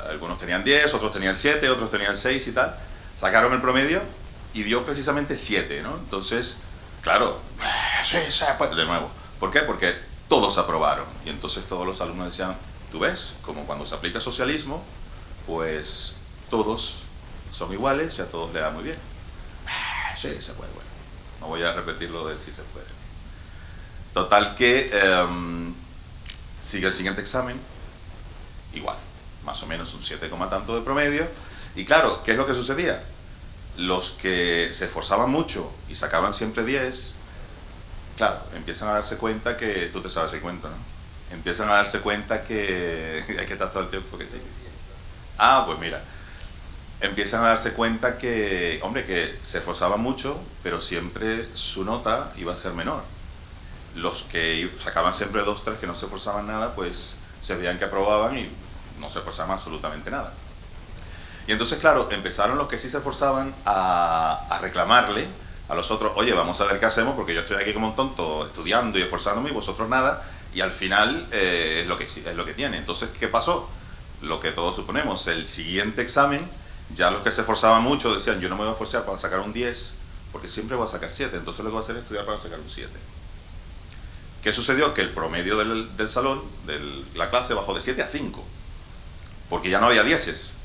algunos tenían 10, otros tenían 7, otros tenían 6 y tal, sacaron el promedio y dio precisamente 7, ¿no? Entonces, claro, sí, se puede de nuevo. ¿Por qué? Porque todos aprobaron y entonces todos los alumnos decían, tú ves, como cuando se aplica socialismo, pues todos son iguales y a todos le da muy bien. Sí, se puede, bueno. No voy a repetir lo de sí se puede. Total que sigue el siguiente examen, igual, más o menos un 7, tanto de promedio. Y claro, ¿qué es lo que sucedía? Los que se esforzaban mucho y sacaban siempre 10, claro, empiezan a darse cuenta que... Tú te sabes el cuento, ¿no? Empiezan a darse cuenta que... Hay que estar todo el tiempo que sí. Ah, pues mira. Empiezan a darse cuenta que, hombre, que se esforzaban mucho, pero siempre su nota iba a ser menor. Los que sacaban siempre 2, 3, que no se esforzaban nada, pues se veían que aprobaban y no se esforzaban absolutamente nada. Y entonces, claro, empezaron los que sí se esforzaban a reclamarle a los otros, oye, vamos a ver qué hacemos, porque yo estoy aquí como un tonto estudiando y esforzándome y vosotros nada, y al final es lo que tiene. Entonces, ¿qué pasó? Lo que todos suponemos, el siguiente examen, ya los que se esforzaban mucho decían, yo no me voy a esforzar para sacar un 10, porque siempre voy a sacar 7, entonces lo que voy a hacer es estudiar para sacar un 7. ¿Qué sucedió? Que el promedio del salón, de la clase, bajó de 7 a 5, porque ya no había 10.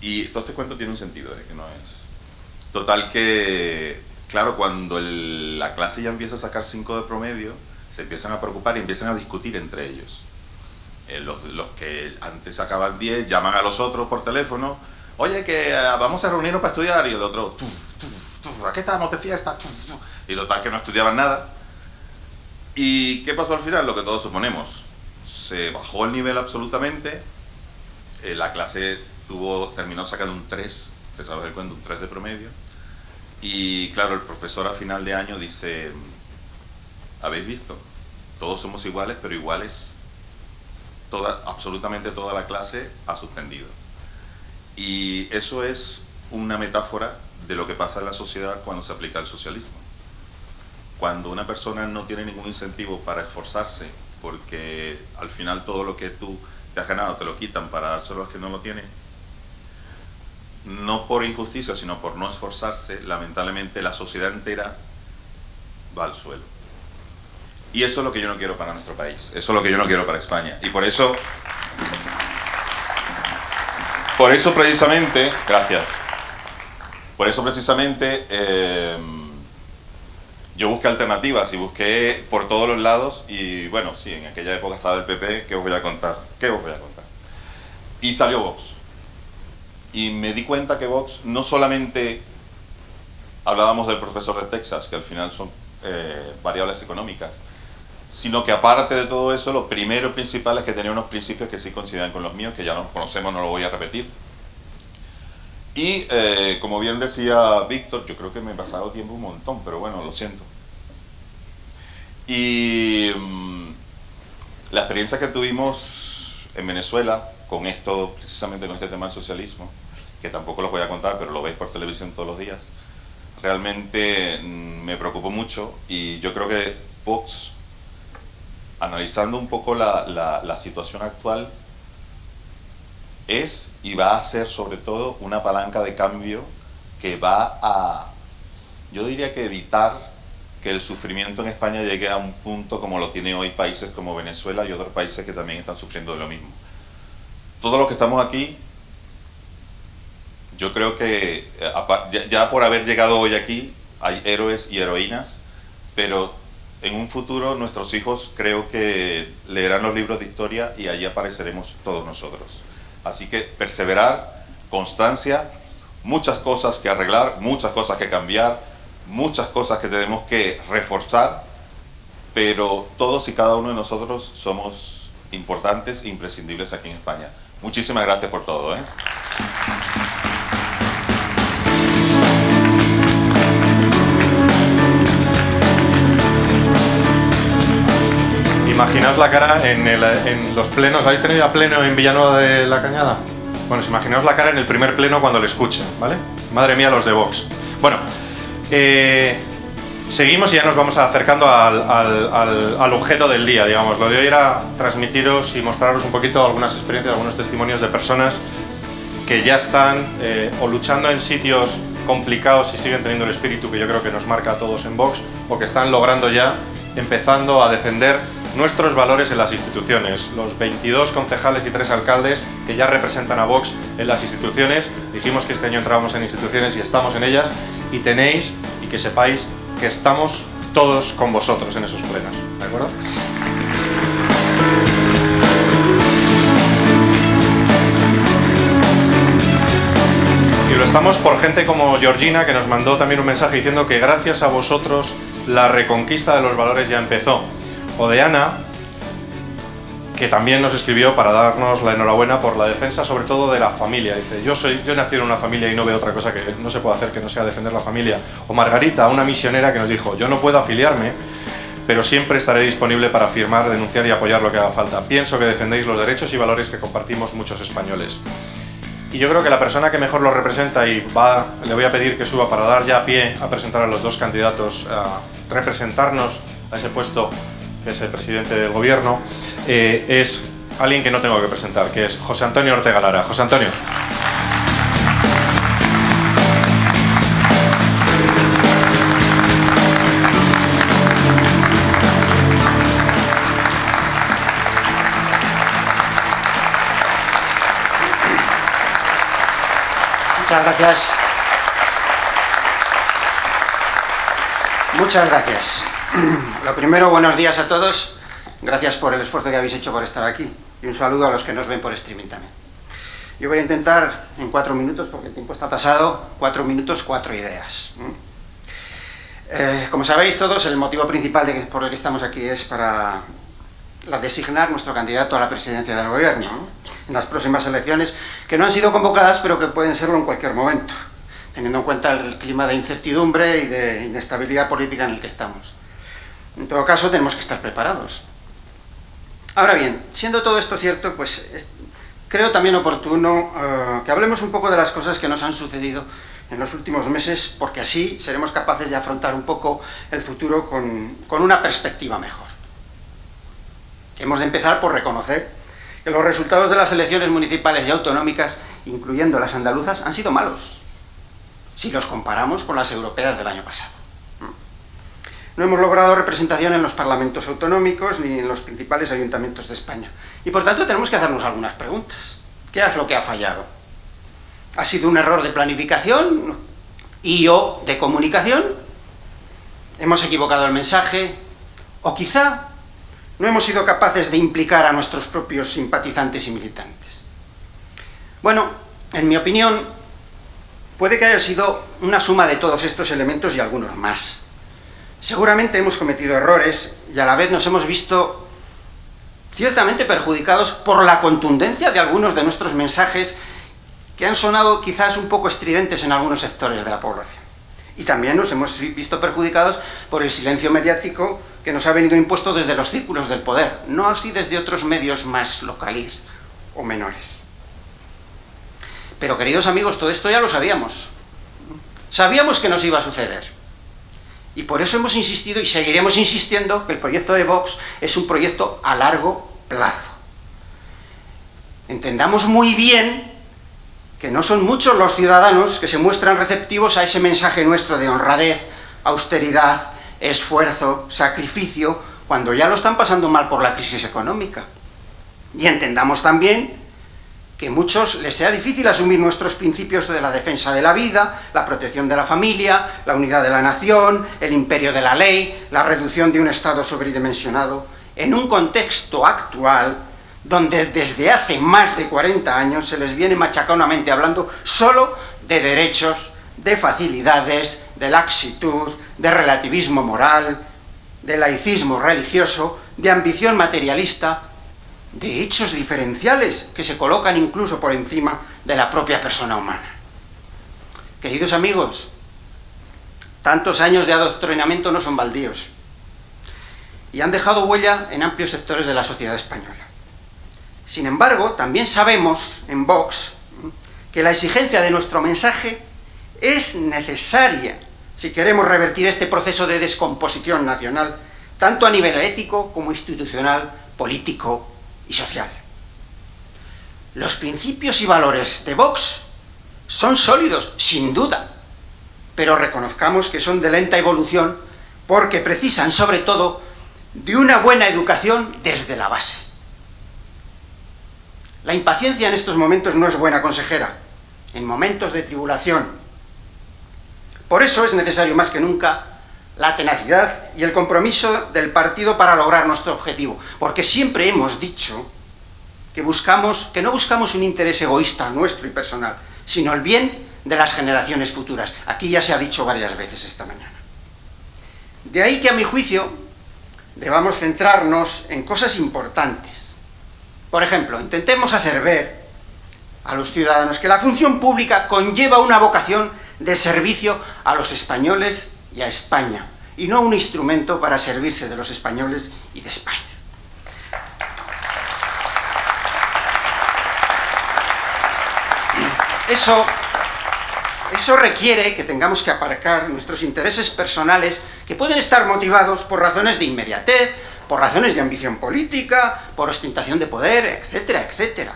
Y todo este cuento tiene un sentido, que no es... Total que, claro, cuando la clase ya empieza a sacar 5 de promedio, se empiezan a preocupar y empiezan a discutir entre ellos. Los que antes sacaban 10 llaman a los otros por teléfono, oye, que vamos a reunirnos para estudiar, y el otro, ¿a qué estamos de fiesta? Y total que no estudiaban nada. ¿Y qué pasó al final? Lo que todos suponemos. Se bajó el nivel absolutamente, la clase terminó sacando un 3, se sabe el cuento, un 3 de promedio, y claro, el profesor a final de año dice, ¿habéis visto? Todos somos iguales, pero iguales, absolutamente toda la clase ha suspendido. Y eso es una metáfora de lo que pasa en la sociedad cuando se aplica el socialismo. Cuando una persona no tiene ningún incentivo para esforzarse, porque al final todo lo que tú te has ganado te lo quitan para dárselo a los que no lo tienen, no por injusticia, sino por no esforzarse, lamentablemente la sociedad entera va al suelo. Y eso es lo que yo no quiero para nuestro país, eso es lo que yo no quiero para España. Y por eso precisamente, gracias, por eso precisamente yo busqué alternativas y busqué por todos los lados, y bueno, sí, en aquella época estaba el PP, ¿qué os voy a contar? Y salió Vox. Y me di cuenta que Vox no solamente hablábamos del profesor de Texas, que al final son variables económicas, sino que aparte de todo eso, lo primero principal es que tenía unos principios que sí coinciden con los míos, que ya los conocemos, no lo voy a repetir. Y como bien decía Víctor, yo creo que me he pasado tiempo un montón, pero bueno, lo siento. Y la experiencia que tuvimos en Venezuela, con esto, precisamente con este tema del socialismo, que tampoco los voy a contar, pero lo veis por televisión todos los días, realmente me preocupó mucho, y yo creo que Vox, analizando un poco la situación actual, es y va a ser sobre todo una palanca de cambio que va a, yo diría que evitar que el sufrimiento en España llegue a un punto como lo tiene hoy países como Venezuela y otros países que también están sufriendo de lo mismo. Todos los que estamos aquí, yo creo que ya por haber llegado hoy aquí hay héroes y heroínas, pero en un futuro nuestros hijos creo que leerán los libros de historia y allí apareceremos todos nosotros. Así que perseverar, constancia, muchas cosas que arreglar, muchas cosas que cambiar, muchas cosas que tenemos que reforzar, pero todos y cada uno de nosotros somos importantes e imprescindibles aquí en España. Muchísimas gracias por todo, Imaginaos la cara en los plenos. ¿Habéis tenido ya pleno en Villanueva de la Cañada? Bueno, imaginaos la cara en el primer pleno cuando lo escuchen, ¿vale? Madre mía, los de Vox. Bueno, seguimos y ya nos vamos acercando al objeto del día, digamos. Lo de hoy era transmitiros y mostraros un poquito algunas experiencias, algunos testimonios de personas que ya están o luchando en sitios complicados y siguen teniendo el espíritu que yo creo que nos marca a todos en Vox, o que están logrando ya, empezando a defender nuestros valores en las instituciones. Los 22 concejales y 3 alcaldes que ya representan a Vox en las instituciones. Dijimos que este año entrábamos en instituciones y estamos en ellas, y tenéis, y que sepáis, que estamos todos con vosotros en esos plenos, ¿de acuerdo? Y lo estamos por gente como Georgina, que nos mandó también un mensaje diciendo que gracias a vosotros la reconquista de los valores ya empezó. O de Ana, que también nos escribió para darnos la enhorabuena por la defensa, sobre todo de la familia. Dice, yo he nacido en una familia y no veo otra cosa que no se puede hacer que no sea defender la familia. O Margarita, una misionera que nos dijo, yo no puedo afiliarme, pero siempre estaré disponible para afirmar, denunciar y apoyar lo que haga falta. Pienso que defendéis los derechos y valores que compartimos muchos españoles. Y yo creo que la persona que mejor lo representa, y le voy a pedir que suba para dar ya pie a presentar a los dos candidatos a representarnos a ese puesto, que es el presidente del gobierno, es alguien que no tengo que presentar, que es José Antonio Ortega Lara. José Antonio. Muchas gracias. Muchas gracias. Lo primero, buenos días a todos. Gracias por el esfuerzo que habéis hecho por estar aquí. Y un saludo a los que nos ven por streaming también. Yo voy a intentar, en 4 minutos, porque el tiempo está tasado, 4 minutos, 4 ideas. Como sabéis todos, el motivo principal por el que estamos aquí es para designar nuestro candidato a la presidencia del gobierno, ¿no? En las próximas elecciones, que no han sido convocadas, pero que pueden serlo en cualquier momento, teniendo en cuenta el clima de incertidumbre y de inestabilidad política en el que estamos. En todo caso, tenemos que estar preparados. Ahora bien, siendo todo esto cierto, pues creo también oportuno que hablemos un poco de las cosas que nos han sucedido en los últimos meses, porque así seremos capaces de afrontar un poco el futuro con una perspectiva mejor. Hemos de empezar por reconocer que los resultados de las elecciones municipales y autonómicas, incluyendo las andaluzas, han sido malos, si los comparamos con las europeas del año pasado. No hemos logrado representación en los parlamentos autonómicos ni en los principales ayuntamientos de España. Y por tanto tenemos que hacernos algunas preguntas. ¿Qué es lo que ha fallado? ¿Ha sido un error de planificación y/o de comunicación? ¿Hemos equivocado el mensaje? ¿O quizá no hemos sido capaces de implicar a nuestros propios simpatizantes y militantes? Bueno, en mi opinión, puede que haya sido una suma de todos estos elementos y algunos más. Seguramente hemos cometido errores y a la vez nos hemos visto ciertamente perjudicados por la contundencia de algunos de nuestros mensajes que han sonado quizás un poco estridentes en algunos sectores de la población. Y también nos hemos visto perjudicados por el silencio mediático que nos ha venido impuesto desde los círculos del poder, no así desde otros medios más locales o menores. Pero, queridos amigos, todo esto ya lo sabíamos. Sabíamos que nos iba a suceder. Y por eso hemos insistido y seguiremos insistiendo que el proyecto de Vox es un proyecto a largo plazo. Entendamos muy bien que no son muchos los ciudadanos que se muestran receptivos a ese mensaje nuestro de honradez, austeridad, esfuerzo, sacrificio, cuando ya lo están pasando mal por la crisis económica. Y entendamos también que a muchos les sea difícil asumir nuestros principios de la defensa de la vida, la protección de la familia, la unidad de la nación, el imperio de la ley, la reducción de un Estado sobredimensionado, en un contexto actual donde desde hace más de 40 años se les viene machaconamente hablando solo de derechos, de facilidades, de laxitud, de relativismo moral, de laicismo religioso, de ambición materialista, de hechos diferenciales que se colocan incluso por encima de la propia persona humana. Queridos amigos, tantos años de adoctrinamiento no son baldíos y han dejado huella en amplios sectores de la sociedad española. Sin embargo, también sabemos en Vox que la exigencia de nuestro mensaje es necesaria si queremos revertir este proceso de descomposición nacional, tanto a nivel ético como institucional, político y social. Los principios y valores de Vox son sólidos, sin duda, pero reconozcamos que son de lenta evolución porque precisan sobre todo de una buena educación desde la base. La impaciencia en estos momentos no es buena consejera, en momentos de tribulación. Por eso es necesario más que nunca la tenacidad y el compromiso del partido para lograr nuestro objetivo, porque siempre hemos dicho que no buscamos un interés egoísta nuestro y personal, sino el bien de las generaciones futuras. Aquí ya se ha dicho varias veces esta mañana. De ahí que, a mi juicio, debamos centrarnos en cosas importantes. Por ejemplo, intentemos hacer ver a los ciudadanos que la función pública conlleva una vocación de servicio a los españoles y a España, y no un instrumento para servirse de los españoles y de España. Eso requiere que tengamos que aparcar nuestros intereses personales, que pueden estar motivados por razones de inmediatez, por razones de ambición política, por ostentación de poder, etcétera, etcétera.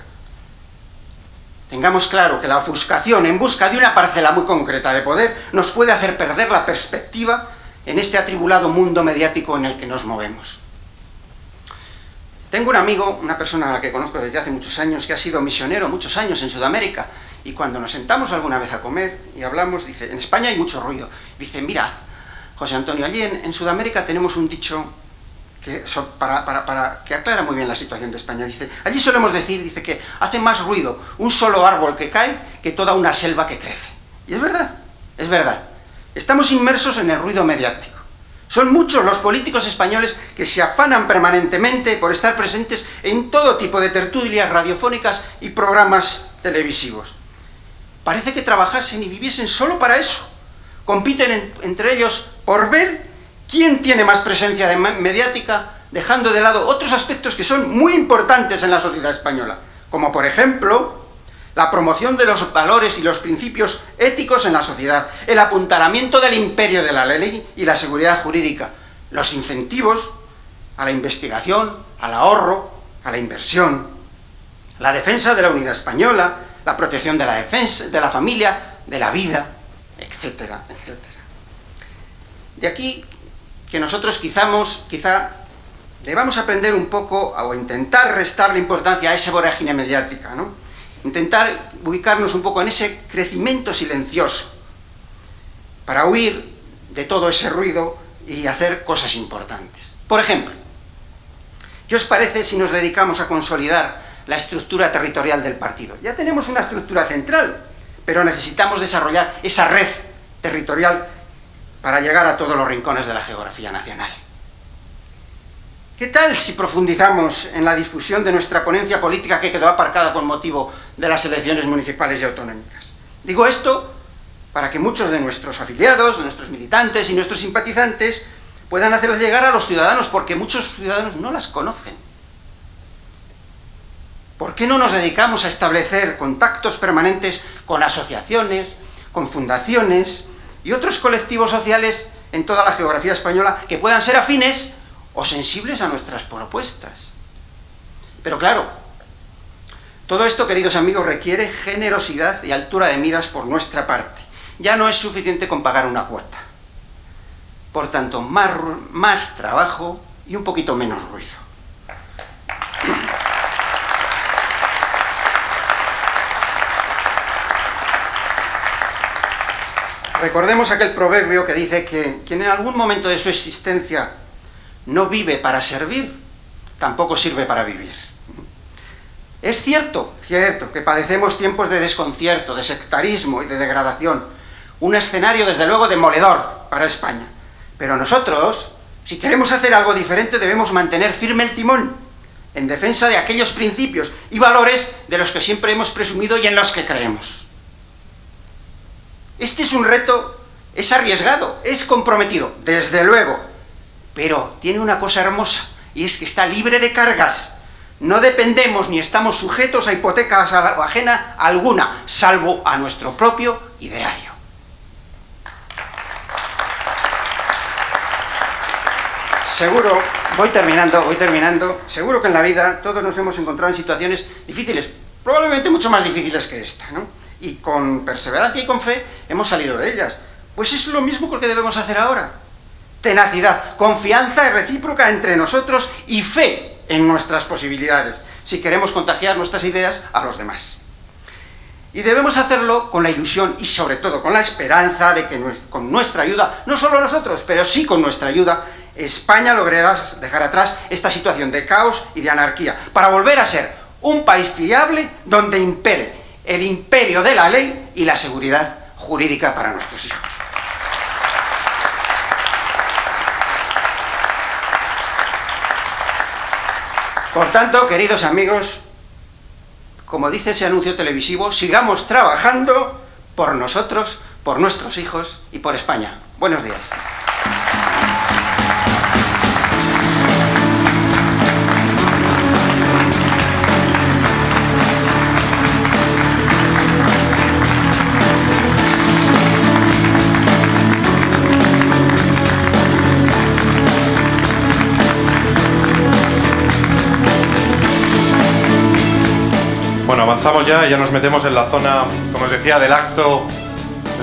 Tengamos claro que la ofuscación en busca de una parcela muy concreta de poder nos puede hacer perder la perspectiva en este atribulado mundo mediático en el que nos movemos. Tengo un amigo, una persona a la que conozco desde hace muchos años, que ha sido misionero muchos años en Sudamérica, y cuando nos sentamos alguna vez a comer y hablamos, dice, en España hay mucho ruido. Dice, mira, José Antonio, allí en Sudamérica tenemos un dicho que aclara muy bien la situación de España. Dice, allí solemos decir, dice, que hace más ruido un solo árbol que cae que toda una selva que crece. Y es verdad, es verdad. Estamos inmersos en el ruido mediático. Son muchos los políticos españoles que se afanan permanentemente por estar presentes en todo tipo de tertulias radiofónicas y programas televisivos. Parece que trabajasen y viviesen solo para eso. Compiten entre ellos por ver quién tiene más presencia mediática, dejando de lado otros aspectos que son muy importantes en la sociedad española, como por ejemplo la promoción de los valores y los principios éticos en la sociedad, el apuntalamiento del imperio de la ley y la seguridad jurídica, los incentivos a la investigación, al ahorro, a la inversión, la defensa de la unidad española, la protección de la defensa, de la familia, de la vida, etcétera, etcétera. De aquí que nosotros quizá debamos aprender un poco o intentar restarle importancia a esa vorágine mediática, ¿no? Intentar ubicarnos un poco en ese crecimiento silencioso para huir de todo ese ruido y hacer cosas importantes. Por ejemplo, ¿qué os parece si nos dedicamos a consolidar la estructura territorial del partido? Ya tenemos una estructura central, pero necesitamos desarrollar esa red territorial para llegar a todos los rincones de la geografía nacional. ¿Qué tal si profundizamos en la difusión de nuestra ponencia política que quedó aparcada con motivo de las elecciones municipales y autonómicas? Digo esto para que muchos de nuestros afiliados, de nuestros militantes y nuestros simpatizantes puedan hacerlas llegar a los ciudadanos, porque muchos ciudadanos no las conocen. ¿Por qué no nos dedicamos a establecer contactos permanentes con asociaciones, con fundaciones y otros colectivos sociales en toda la geografía española que puedan ser afines o sensibles a nuestras propuestas? Pero claro, todo esto, queridos amigos, requiere generosidad y altura de miras por nuestra parte. Ya no es suficiente con pagar una cuota. Por tanto, más trabajo y un poquito menos ruido. Recordemos aquel proverbio que dice que quien en algún momento de su existencia no vive para servir, tampoco sirve para vivir. Es cierto que padecemos tiempos de desconcierto, de sectarismo y de degradación, un escenario desde luego demoledor para España. Pero nosotros, si queremos hacer algo diferente, debemos mantener firme el timón en defensa de aquellos principios y valores de los que siempre hemos presumido y en los que creemos. Este es un reto, es arriesgado, es comprometido, desde luego, pero tiene una cosa hermosa, y es que está libre de cargas. No dependemos ni estamos sujetos a hipotecas ajena alguna, salvo a nuestro propio ideario. Seguro, voy terminando, seguro que en la vida todos nos hemos encontrado en situaciones difíciles, probablemente mucho más difíciles que esta, ¿no? Y con perseverancia y con fe hemos salido de ellas. Pues es lo mismo que debemos hacer ahora. Tenacidad, confianza recíproca entre nosotros y fe en nuestras posibilidades, si queremos contagiar nuestras ideas a los demás. Y debemos hacerlo con la ilusión y sobre todo con la esperanza de que con nuestra ayuda, no solo nosotros, pero sí con nuestra ayuda, España logrará dejar atrás esta situación de caos y de anarquía, para volver a ser un país fiable donde impere el imperio de la ley y la seguridad jurídica para nuestros hijos. Por tanto, queridos amigos, como dice ese anuncio televisivo, sigamos trabajando por nosotros, por nuestros hijos y por España. Buenos días. Bueno, avanzamos ya nos metemos en la zona, como os decía, del acto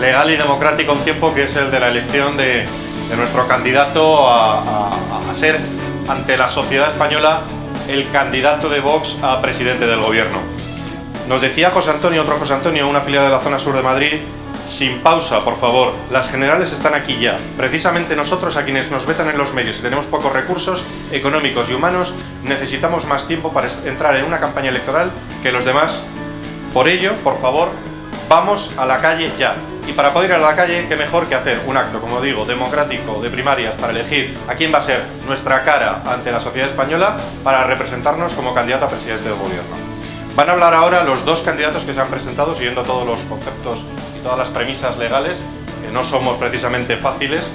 legal y democrático a un tiempo, que es el de la elección de nuestro candidato a ser, ante la sociedad española, el candidato de Vox a presidente del gobierno. Nos decía José Antonio, otro José Antonio, una afiliado de la zona sur de Madrid: sin pausa, por favor, las generales están aquí ya. Precisamente nosotros, a quienes nos vetan en los medios y tenemos pocos recursos económicos y humanos, necesitamos más tiempo para entrar en una campaña electoral que los demás. Por ello, por favor, vamos a la calle ya. Y para poder ir a la calle, qué mejor que hacer un acto, como digo, democrático, de primarias, para elegir a quién va a ser nuestra cara ante la sociedad española para representarnos como candidato a presidente del gobierno. Van a hablar ahora los dos candidatos que se han presentado, siguiendo todos los conceptos y todas las premisas legales, que no somos precisamente fáciles,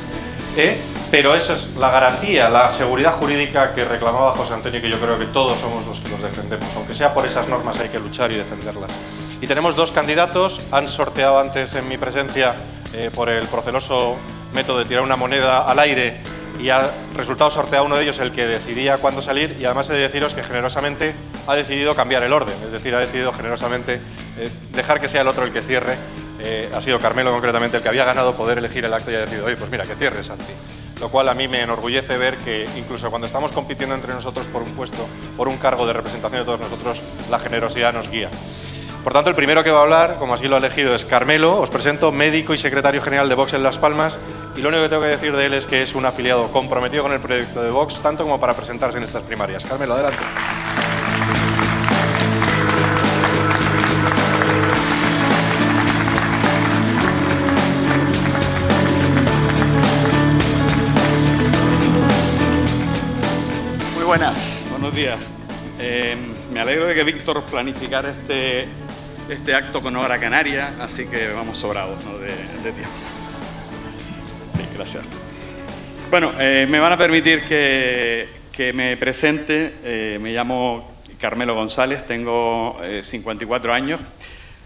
pero esa es la garantía, la seguridad jurídica que reclamaba José Antonio, y que yo creo que todos somos los que los defendemos. Aunque sea por esas normas, hay que luchar y defenderlas. Y tenemos dos candidatos. Han sorteado antes, en mi presencia, por el proceloso método de tirar una moneda al aire, y ha resultado sorteado uno de ellos, el que decidía cuándo salir, y además he de deciros que generosamente ha decidido cambiar el orden, es decir, ha decidido generosamente dejar que sea el otro el que cierre. Ha sido Carmelo, concretamente, el que había ganado poder elegir el acto, y ha decidido: oye, pues mira, que cierres, Santi. Lo cual a mí me enorgullece ver que incluso cuando estamos compitiendo entre nosotros por un puesto, por un cargo de representación de todos nosotros, la generosidad nos guía. Por tanto, el primero que va a hablar, como así lo ha elegido, es Carmelo. Os presento, médico y secretario general de Vox en Las Palmas, y lo único que tengo que decir de él es que es un afiliado comprometido con el proyecto de Vox, tanto como para presentarse en estas primarias. Carmelo, adelante. Muy buenas, buenos días. Me alegro de que Víctor planificara este acto con hora canaria, así que vamos sobrados, ¿no?, de tiempo. Sí, gracias. Bueno, me van a permitir que me presente. Me llamo Carmelo González, tengo 54 años,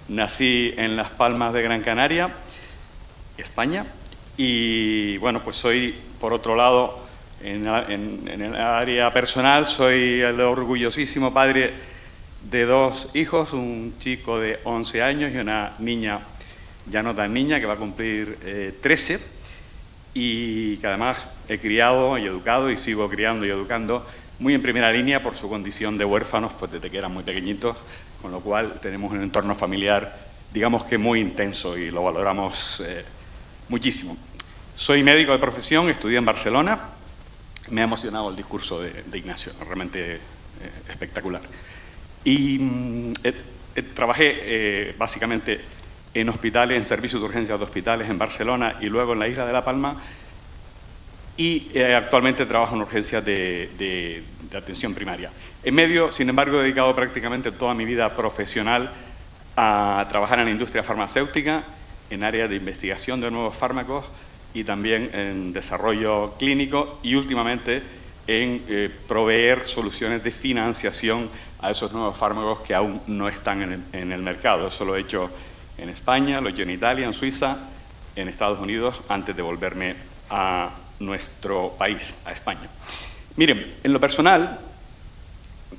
nací en Las Palmas de Gran Canaria, España, y bueno, pues soy, por otro lado, en el área personal, soy el orgullosísimo padre de dos hijos, un chico de 11 años y una niña, ya no tan niña, que va a cumplir 13, y que además he criado y educado y sigo criando y educando muy en primera línea por su condición de huérfanos, pues desde que eran muy pequeñitos, con lo cual tenemos un entorno familiar, digamos que muy intenso, y lo valoramos muchísimo. Soy médico de profesión, estudié en Barcelona. Me ha emocionado el discurso de Ignacio, realmente espectacular. Y trabajé básicamente en hospitales, en servicios de urgencias de hospitales en Barcelona y luego en la isla de La Palma. Y actualmente trabajo en urgencias de atención primaria. En medio, sin embargo, he dedicado prácticamente toda mi vida profesional a trabajar en la industria farmacéutica, en áreas de investigación de nuevos fármacos, y también en desarrollo clínico, y últimamente en proveer soluciones de financiación a esos nuevos fármacos que aún no están en el mercado. Eso lo he hecho en España, lo he hecho en Italia, en Suiza, en Estados Unidos, antes de volverme a nuestro país, a España. Miren, en lo personal,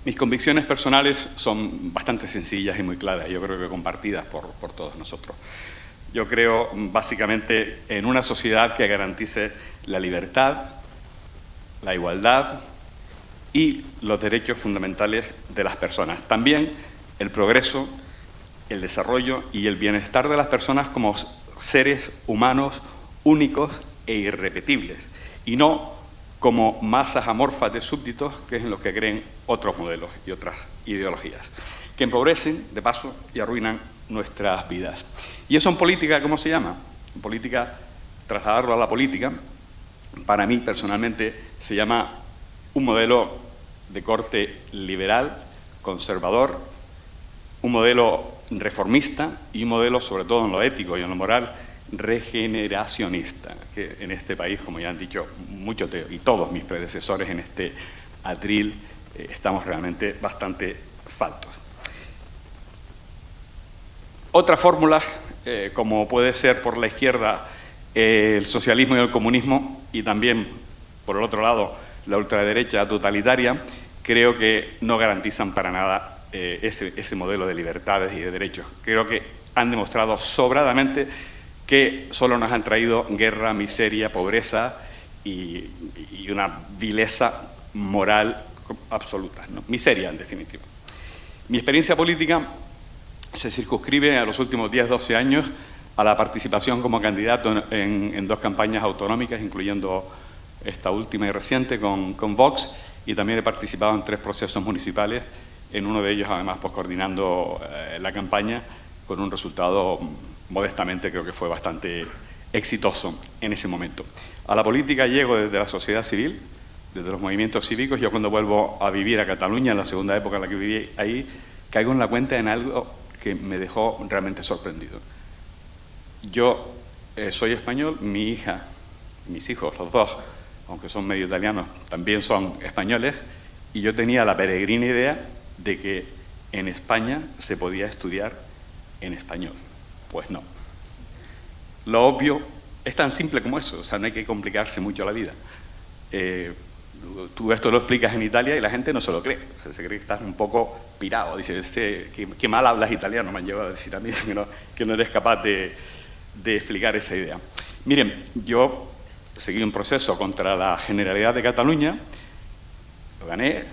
mis convicciones personales son bastante sencillas y muy claras, yo creo que compartidas por todos nosotros. Yo creo básicamente en una sociedad que garantice la libertad, la igualdad y los derechos fundamentales de las personas. También el progreso, el desarrollo y el bienestar de las personas como seres humanos únicos e irrepetibles, y no como masas amorfas de súbditos, que es en lo que creen otros modelos y otras ideologías, que empobrecen, de paso, y arruinan nuestras vidas. ¿Y eso en política cómo se llama? En política, trasladarlo a la política, para mí personalmente se llama un modelo de corte liberal, conservador, un modelo reformista y un modelo, sobre todo en lo ético y en lo moral, regeneracionista, que en este país, como ya han dicho muchos y todos mis predecesores en este atril, estamos realmente bastante faltos. Otra fórmula, como puede ser por la izquierda el socialismo y el comunismo, y también, por el otro lado, la ultraderecha totalitaria, creo que no garantizan para nada ese modelo de libertades y de derechos. Creo que han demostrado sobradamente que solo nos han traído guerra, miseria, pobreza y una vileza moral absoluta, ¿no? Miseria, en definitiva. Mi experiencia política se circunscribe a los últimos 10-12 años a la participación como candidato en 2 campañas autonómicas, incluyendo esta última y reciente con Vox, y también he participado en 3 procesos municipales, en uno de ellos además pues coordinando la campaña, con un resultado modestamente creo que fue bastante exitoso en ese momento. A la política llego desde la sociedad civil, desde los movimientos cívicos. Yo cuando vuelvo a vivir a Cataluña, en la segunda época en la que viví ahí, caigo en la cuenta en algo que me dejó realmente sorprendido. Yo soy español, mi hija, mis hijos, los 2, aunque son medio italianos, también son españoles, y yo tenía la peregrina idea de que en España se podía estudiar en español. Pues no. Lo obvio es tan simple como eso, o sea, no hay que complicarse mucho la vida. Tú esto lo explicas en Italia y la gente no se lo cree, o sea, se cree que estás un poco pirado, dice, qué mal hablas italiano, me han llegado a decir a mí que no eres capaz de explicar esa idea. Miren, yo seguí un proceso contra la Generalidad de Cataluña, lo gané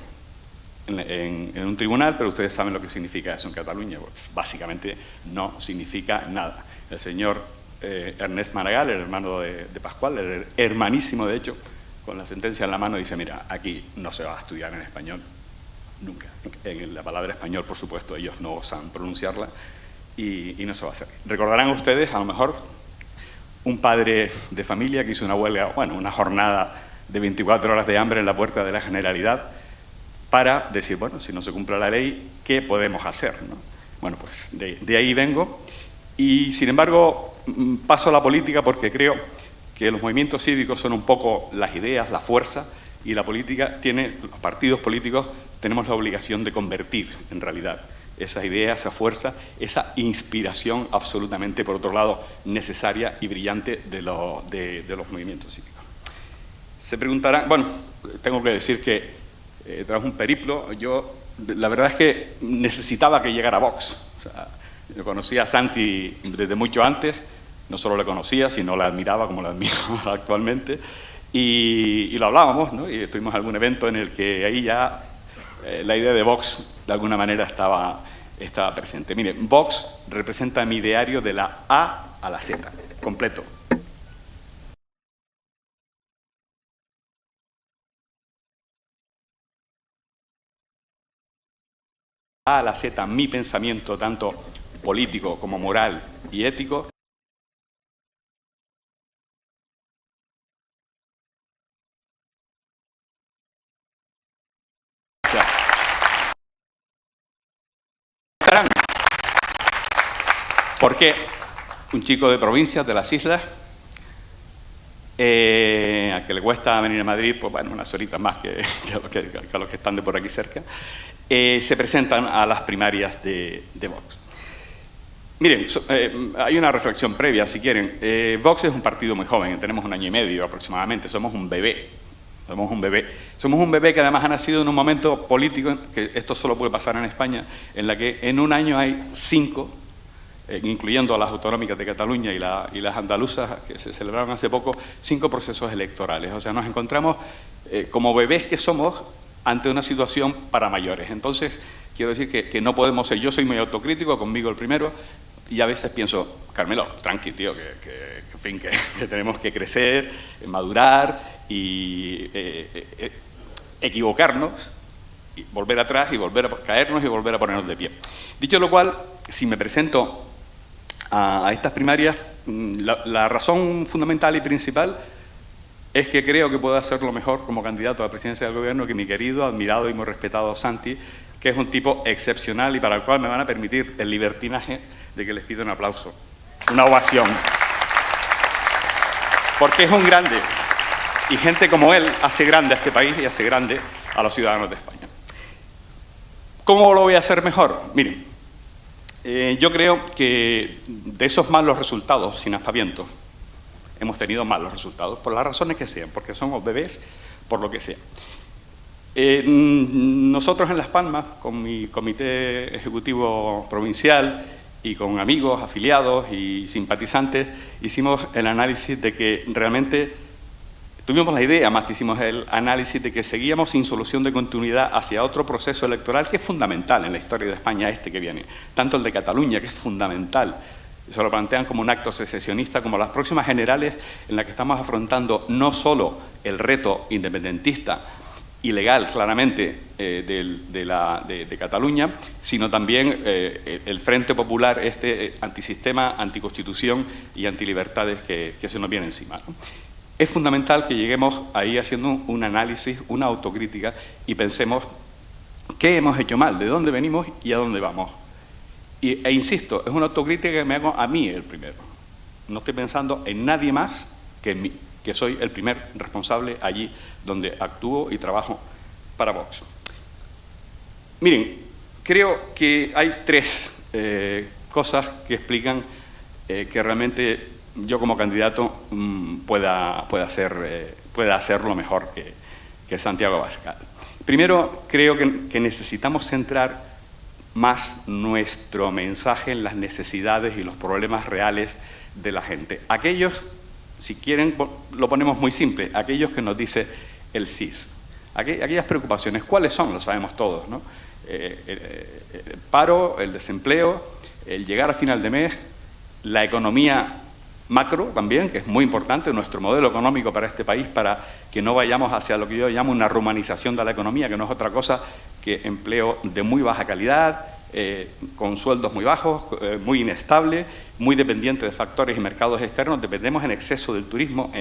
en un tribunal, pero ustedes saben lo que significa eso en Cataluña. Pues básicamente no significa nada. El señor Ernest Maragall, el hermano de Pascual, el hermanísimo de hecho, con la sentencia en la mano dice, mira, aquí no se va a estudiar en español nunca. En la palabra español, por supuesto, ellos no osan pronunciarla y no se va a hacer. Recordarán ustedes, a lo mejor, un padre de familia que hizo una huelga, bueno, una jornada de 24 horas de hambre en la puerta de la Generalidad para decir, bueno, si no se cumple la ley, ¿qué podemos hacer, ¿no? Bueno, pues de ahí vengo y, sin embargo, paso a la política porque creo que los movimientos cívicos son un poco las ideas, la fuerza, y la política los partidos políticos tenemos la obligación de convertir en realidad esas ideas, esa fuerza, esa inspiración absolutamente, por otro lado, necesaria y brillante de los movimientos cívicos. Se preguntarán, bueno, tengo que decir que tras un periplo, yo la verdad es que necesitaba que llegara Vox. O sea, yo conocía a Santi desde mucho antes, no solo le conocía, sino la admiraba como la admiro actualmente, y lo hablábamos, ¿no? Y estuvimos en algún evento en el que ahí ya la idea de Vox de alguna manera estaba presente. Mire, Vox representa mi ideario de la A a la Z, completo. A la Z, mi pensamiento, tanto político como moral y ético. ¿Por qué un chico de provincias, de las islas, a que le cuesta venir a Madrid, pues bueno, unas horitas más que a los que están de por aquí cerca, se presentan a las primarias de Vox? Miren, hay una reflexión previa, si quieren. Vox es un partido muy joven, tenemos 1 año y medio aproximadamente, somos un bebé. Somos un bebé que además ha nacido en un momento político, que esto solo puede pasar en España, en la que en un año hay 5, incluyendo a las autonómicas de Cataluña y las andaluzas, que se celebraron hace poco, 5 procesos electorales. O sea, nos encontramos como bebés que somos ante una situación para mayores. Entonces, quiero decir que no podemos ser, yo soy muy autocrítico, conmigo el primero, y a veces pienso, Carmelo, tranqui, tío, que tenemos que crecer, madurar y equivocarnos, y volver atrás y volver a caernos y volver a ponernos de pie. Dicho lo cual, si me presento a estas primarias, la razón fundamental y principal es que creo que puedo hacerlo mejor como candidato a la presidencia del gobierno que mi querido, admirado y muy respetado Santi, que es un tipo excepcional y para el cual me van a permitir el libertinaje de que les pido un aplauso, una ovación. Porque es un grande, y gente como él hace grande a este país y hace grande a los ciudadanos de España. ¿Cómo lo voy a hacer mejor? Miren, yo creo que de esos malos resultados, sin aspavientos, hemos tenido malos resultados, por las razones que sean, porque somos bebés, por lo que sea. Nosotros en Las Palmas, con mi comité ejecutivo provincial y con amigos, afiliados y simpatizantes, hicimos el análisis de que realmente tuvimos la idea, más que hicimos el análisis de que seguíamos sin solución de continuidad hacia otro proceso electoral que es fundamental en la historia de España, este que viene, tanto el de Cataluña, que es fundamental. Se lo plantean como un acto secesionista, como las próximas generales en las que estamos afrontando no solo el reto independentista y legal, claramente, de Cataluña, sino también el Frente Popular, antisistema, anticonstitución y antilibertades que se nos viene encima, ¿no? Es fundamental que lleguemos ahí haciendo un análisis, una autocrítica y pensemos qué hemos hecho mal, de dónde venimos y a dónde vamos. E insisto, es una autocrítica que me hago a mí el primero. No estoy pensando en nadie más que en mí, que soy el primer responsable allí donde actúo y trabajo para Vox. Miren, creo que hay tres cosas que explican que realmente yo como candidato pueda hacerlo mejor que Santiago Abascal. Primero, creo que necesitamos centrar más nuestro mensaje en las necesidades y los problemas reales de la gente. Aquellos, si quieren, lo ponemos muy simple, aquellos que nos dice el CIS. Aquellas preocupaciones, ¿cuáles son? Lo sabemos todos, ¿no? El paro, el desempleo, el llegar a final de mes, la economía macro también, que es muy importante, nuestro modelo económico para este país, para que no vayamos hacia lo que yo llamo una rumanización de la economía, que no es otra cosa que empleo de muy baja calidad, con sueldos muy bajos, muy inestable, muy dependiente de factores y mercados externos. Dependemos en exceso del turismo,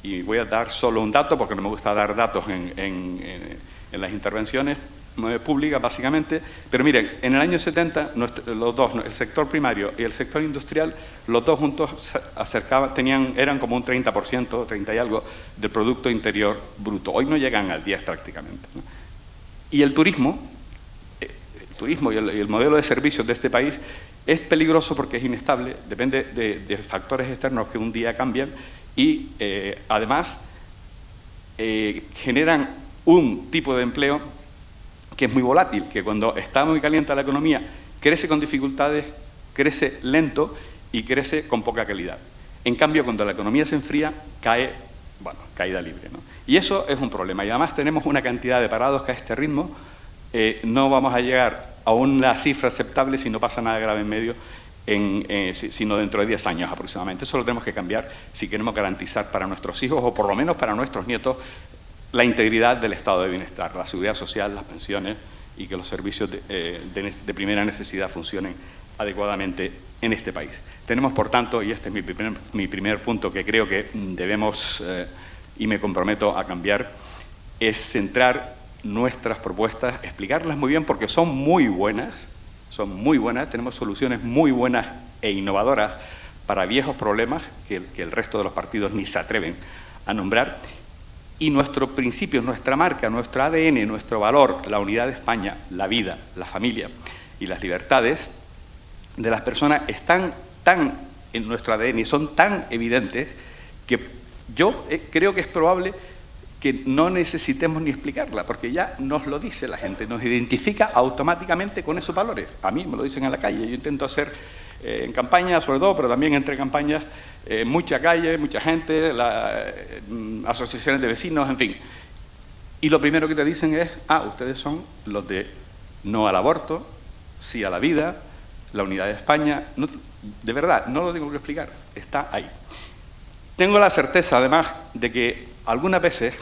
y voy a dar solo un dato, porque no me gusta dar datos en las intervenciones públicas, básicamente, pero miren, en el año 70, los dos, el sector primario y el sector industrial, los dos juntos eran como un 30%, 30 y algo, del Producto Interior Bruto. Hoy no llegan al 10 prácticamente, ¿no? Y el turismo y el modelo de servicios de este país es peligroso porque es inestable, depende de factores externos que un día cambian y además generan un tipo de empleo que es muy volátil, que cuando está muy caliente la economía crece con dificultades, crece lento y crece con poca calidad. En cambio, cuando la economía se enfría, caída libre, ¿no? Y eso es un problema. Y además tenemos una cantidad de parados que a este ritmo no vamos a llegar a una cifra aceptable si no pasa nada grave en medio, sino dentro de 10 años aproximadamente. Eso lo tenemos que cambiar si queremos garantizar para nuestros hijos o por lo menos para nuestros nietos la integridad del estado de bienestar, la seguridad social, las pensiones y que los servicios de primera necesidad funcionen adecuadamente en este país. Tenemos, por tanto, y este es mi primer punto que creo que debemos y me comprometo a cambiar, es centrar nuestras propuestas, explicarlas muy bien porque son muy buenas, tenemos soluciones muy buenas e innovadoras para viejos problemas que el resto de los partidos ni se atreven a nombrar. Y nuestros principios, nuestra marca, nuestro ADN, nuestro valor, la unidad de España, la vida, la familia y las libertades de las personas están tan en nuestro ADN y son tan evidentes que yo creo que es probable que no necesitemos ni explicarla, porque ya nos lo dice la gente, nos identifica automáticamente con esos valores. A mí me lo dicen en la calle, yo intento hacer en campaña, sobre todo, pero también entre campañas, mucha calle, mucha gente, asociaciones de vecinos, en fin. Y lo primero que te dicen es, ustedes son los de no al aborto, sí a la vida, la unidad de España. No, de verdad, no lo tengo que explicar, está ahí. Tengo la certeza, además, de que algunas veces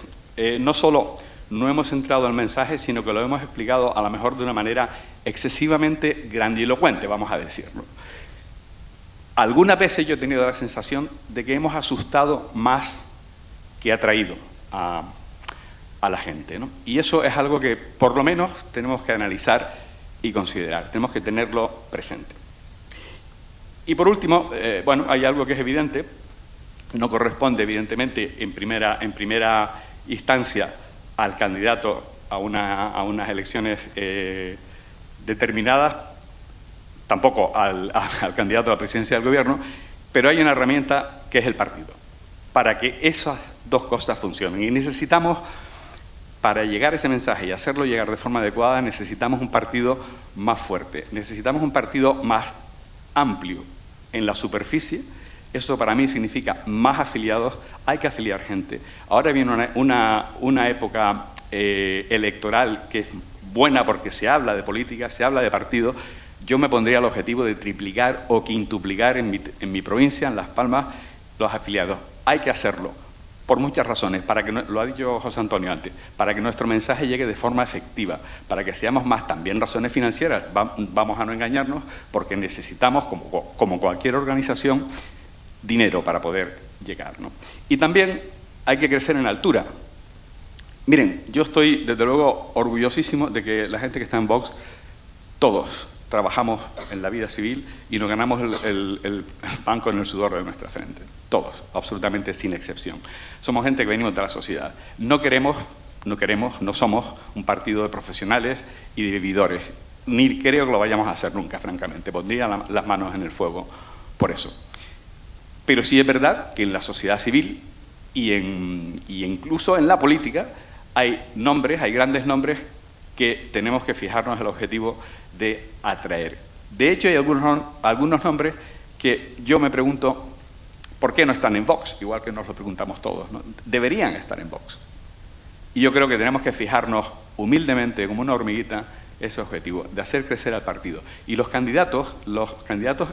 no solo no hemos centrado el mensaje, sino que lo hemos explicado a lo mejor de una manera excesivamente grandilocuente, vamos a decirlo. Algunas veces yo he tenido la sensación de que hemos asustado más que atraído a la gente, ¿no? Y eso es algo que por lo menos tenemos que analizar y considerar, tenemos que tenerlo presente. Y por último, bueno, hay algo que es evidente, no corresponde evidentemente en primera instancia al candidato a unas elecciones determinadas, tampoco al candidato a la presidencia del gobierno, pero hay una herramienta que es el partido, para que esas dos cosas funcionen. Y necesitamos, para llegar a ese mensaje y hacerlo llegar de forma adecuada, necesitamos un partido más fuerte, necesitamos un partido más amplio en la superficie. Eso para mí significa más afiliados, hay que afiliar gente. Ahora viene una época electoral que es buena porque se habla de política, se habla de partido. Yo me pondría el objetivo de triplicar o quintuplicar en mi provincia, en Las Palmas, los afiliados. Hay que hacerlo, por muchas razones, para que, lo ha dicho José Antonio antes, para que nuestro mensaje llegue de forma efectiva, para que seamos más, también razones financieras, vamos a no engañarnos, porque necesitamos, como cualquier organización, dinero para poder llegar, ¿no? Y también hay que crecer en altura. Miren, yo estoy desde luego orgullosísimo de que la gente que está en Vox, todos trabajamos en la vida civil y nos ganamos el pan con el sudor de nuestra frente. Todos, absolutamente sin excepción. Somos gente que venimos de la sociedad. No somos un partido de profesionales y de vividores. Ni creo que lo vayamos a hacer nunca, francamente. Pondría las manos en el fuego por eso. Pero sí es verdad que en la sociedad civil y incluso en la política hay grandes nombres que tenemos que fijarnos el objetivo de atraer. De hecho, hay algunos nombres que yo me pregunto por qué no están en Vox, igual que nos lo preguntamos todos, ¿no? Deberían estar en Vox. Y yo creo que tenemos que fijarnos humildemente, como una hormiguita, ese objetivo, de hacer crecer al partido. Y los candidatos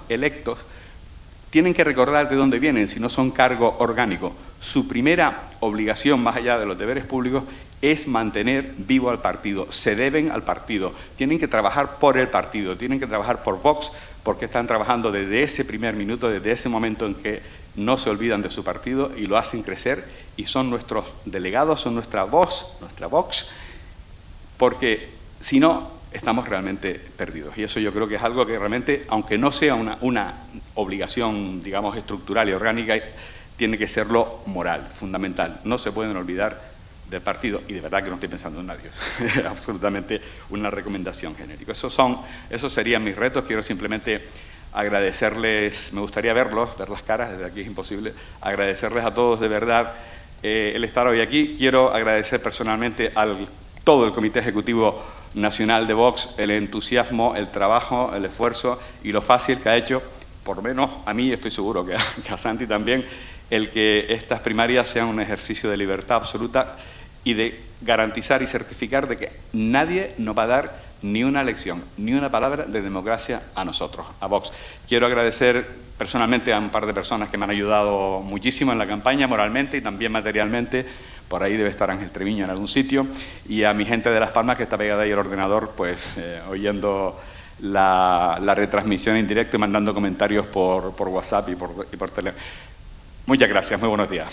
electos, tienen que recordar de dónde vienen, si no son cargo orgánico. Su primera obligación, más allá de los deberes públicos, es mantener vivo al partido. Se deben al partido. Tienen que trabajar por el partido, tienen que trabajar por Vox, porque están trabajando desde ese primer minuto, desde ese momento en que no se olvidan de su partido y lo hacen crecer, y son nuestros delegados, son nuestra voz, nuestra Vox, porque si no, estamos realmente perdidos. Y eso yo creo que es algo que realmente, aunque no sea una obligación, digamos, estructural y orgánica, tiene que serlo moral, fundamental. No se pueden olvidar del partido, y de verdad que no estoy pensando en nadie, absolutamente una recomendación genérica. Esos serían mis retos. Quiero simplemente agradecerles, me gustaría ver las caras, desde aquí es imposible, agradecerles a todos de verdad el estar hoy aquí. Quiero agradecer personalmente a todo el Comité Ejecutivo Nacional de Vox el entusiasmo, el trabajo, el esfuerzo y lo fácil que ha hecho, por lo menos a mí, estoy seguro que a Santi también, el que estas primarias sean un ejercicio de libertad absoluta y de garantizar y certificar de que nadie nos va a dar ni una lección, ni una palabra de democracia a nosotros, a Vox. Quiero agradecer personalmente a un par de personas que me han ayudado muchísimo en la campaña, moralmente y también materialmente. Por ahí debe estar Ángel Treviño en algún sitio, y a mi gente de Las Palmas que está pegada ahí al ordenador, pues oyendo la retransmisión en directo y mandando comentarios por WhatsApp y por teléfono. Muchas gracias, muy buenos días.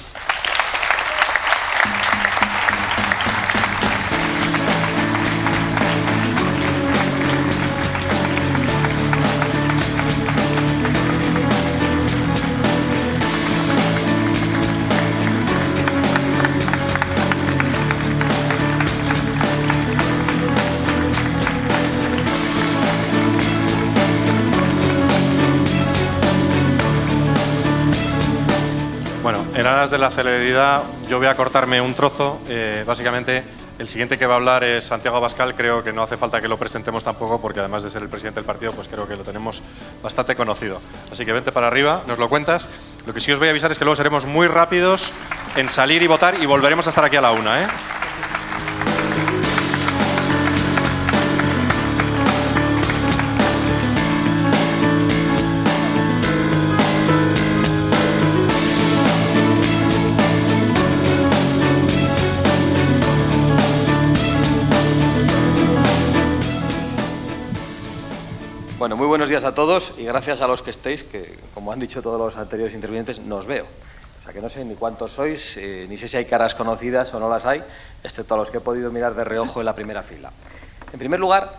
En aras de la celeridad, yo voy a cortarme un trozo. Básicamente, el siguiente que va a hablar es Santiago Abascal. Creo que no hace falta que lo presentemos tampoco, porque además de ser el presidente del partido, pues creo que lo tenemos bastante conocido. Así que vente para arriba, nos lo cuentas. Lo que sí os voy a avisar es que luego seremos muy rápidos en salir y votar, y volveremos a estar aquí a la 1, ¿eh? Bueno, muy buenos días a todos y gracias a los que estéis, que como han dicho todos los anteriores intervinientes, no os veo. O sea que no sé ni cuántos sois, ni sé si hay caras conocidas o no las hay, excepto a los que he podido mirar de reojo en la primera fila. En primer lugar,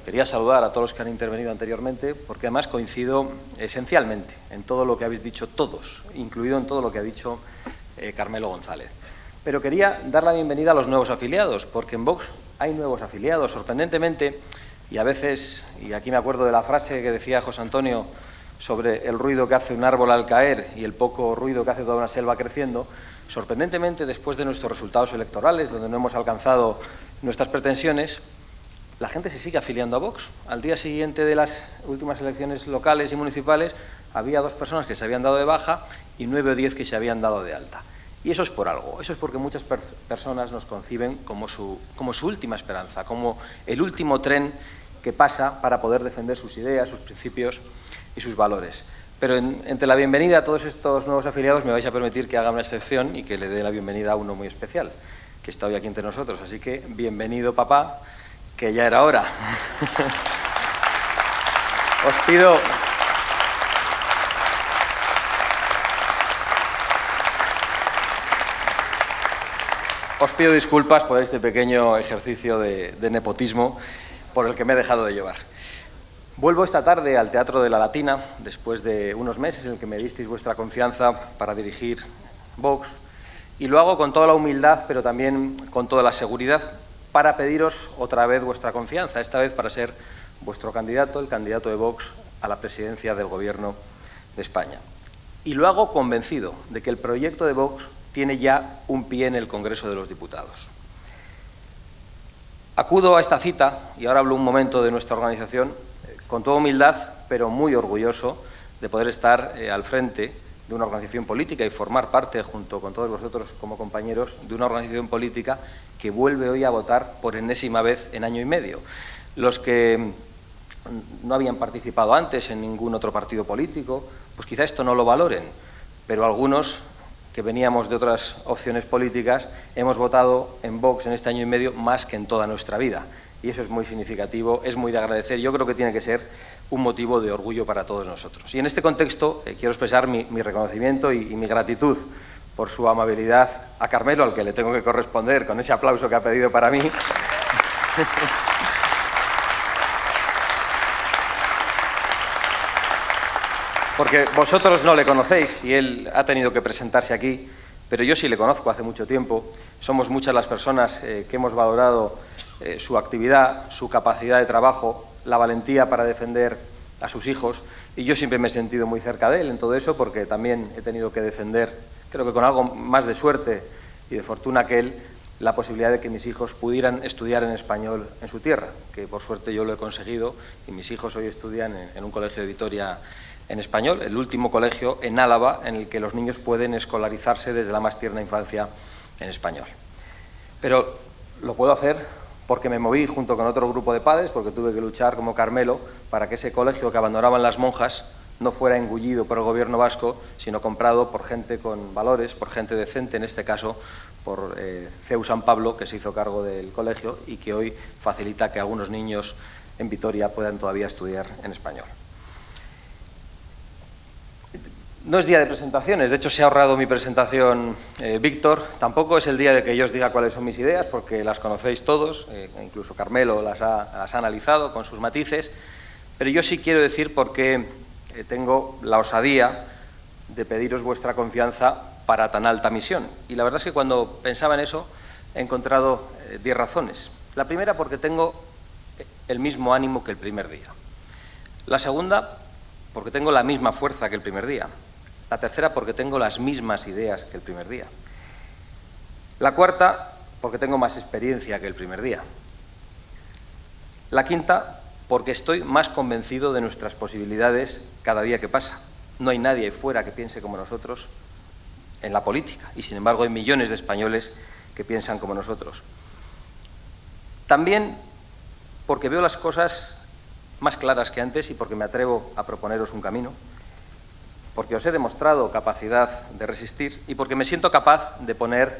quería saludar a todos los que han intervenido anteriormente, porque además coincido esencialmente en todo lo que habéis dicho todos, incluido en todo lo que ha dicho Carmelo González. Pero quería dar la bienvenida a los nuevos afiliados, porque en Vox hay nuevos afiliados, sorprendentemente, y a veces, y aquí me acuerdo de la frase que decía José Antonio sobre el ruido que hace un árbol al caer y el poco ruido que hace toda una selva creciendo, sorprendentemente, después de nuestros resultados electorales, donde no hemos alcanzado nuestras pretensiones, la gente se sigue afiliando a Vox. Al día siguiente de las últimas elecciones locales y municipales había 2 personas que se habían dado de baja y 9 o 10 que se habían dado de alta. Y eso es por algo, eso es porque muchas personas nos conciben como su última esperanza, como el último tren que pasa para poder defender sus ideas, sus principios y sus valores. Pero entre la bienvenida a todos estos nuevos afiliados me vais a permitir que haga una excepción y que le dé la bienvenida a uno muy especial, que está hoy aquí entre nosotros. Así que bienvenido, papá, que ya era hora. Os pido disculpas por este pequeño ejercicio de nepotismo por el que me he dejado de llevar. Vuelvo esta tarde al Teatro de la Latina, después de unos meses en el que me disteis vuestra confianza para dirigir Vox, y lo hago con toda la humildad, pero también con toda la seguridad, para pediros otra vez vuestra confianza, esta vez para ser vuestro candidato, el candidato de Vox a la presidencia del Gobierno de España. Y lo hago convencido de que el proyecto de Vox tiene ya un pie en el Congreso de los Diputados. Acudo a esta cita, y ahora hablo un momento de nuestra organización, con toda humildad, pero muy orgulloso de poder estar al frente de una organización política y formar parte, junto con todos vosotros como compañeros, de una organización política que vuelve hoy a votar por enésima vez en año y medio. Los que no habían participado antes en ningún otro partido político, pues quizá esto no lo valoren, pero algunos que veníamos de otras opciones políticas, hemos votado en Vox en este año y medio más que en toda nuestra vida. Y eso es muy significativo, es muy de agradecer. Yo creo que tiene que ser un motivo de orgullo para todos nosotros. Y en este contexto quiero expresar mi reconocimiento y mi gratitud por su amabilidad a Carmelo, al que le tengo que corresponder con ese aplauso que ha pedido para mí. Porque vosotros no le conocéis y él ha tenido que presentarse aquí, pero yo sí le conozco hace mucho tiempo. Somos muchas las personas que hemos valorado su actividad, su capacidad de trabajo, la valentía para defender a sus hijos, y yo siempre me he sentido muy cerca de él en todo eso, porque también he tenido que defender, creo que con algo más de suerte y de fortuna que él, la posibilidad de que mis hijos pudieran estudiar en español en su tierra, que por suerte yo lo he conseguido, y mis hijos hoy estudian en un colegio de Vitoria en español, el último colegio en Álava en el que los niños pueden escolarizarse desde la más tierna infancia en español. Pero lo puedo hacer porque me moví junto con otro grupo de padres, porque tuve que luchar como Carmelo para que ese colegio que abandonaban las monjas no fuera engullido por el gobierno vasco, sino comprado por gente con valores, por gente decente, en este caso por CEU San Pablo, que se hizo cargo del colegio y que hoy facilita que algunos niños en Vitoria puedan todavía estudiar en español. No es día de presentaciones, de hecho se ha ahorrado mi presentación Víctor, tampoco es el día de que yo os diga cuáles son mis ideas, porque las conocéis todos, incluso Carmelo las ha analizado con sus matices, pero yo sí quiero decir por qué tengo la osadía de pediros vuestra confianza para tan alta misión. Y la verdad es que cuando pensaba en eso he encontrado 10 razones. La primera, porque tengo el mismo ánimo que el primer día. La segunda, porque tengo la misma fuerza que el primer día. La tercera, porque tengo las mismas ideas que el primer día. La cuarta, porque tengo más experiencia que el primer día. La quinta, porque estoy más convencido de nuestras posibilidades cada día que pasa. No hay nadie fuera que piense como nosotros en la política, y sin embargo hay millones de españoles que piensan como nosotros. También porque veo las cosas más claras que antes y porque me atrevo a proponeros un camino, porque os he demostrado capacidad de resistir y porque me siento capaz de poner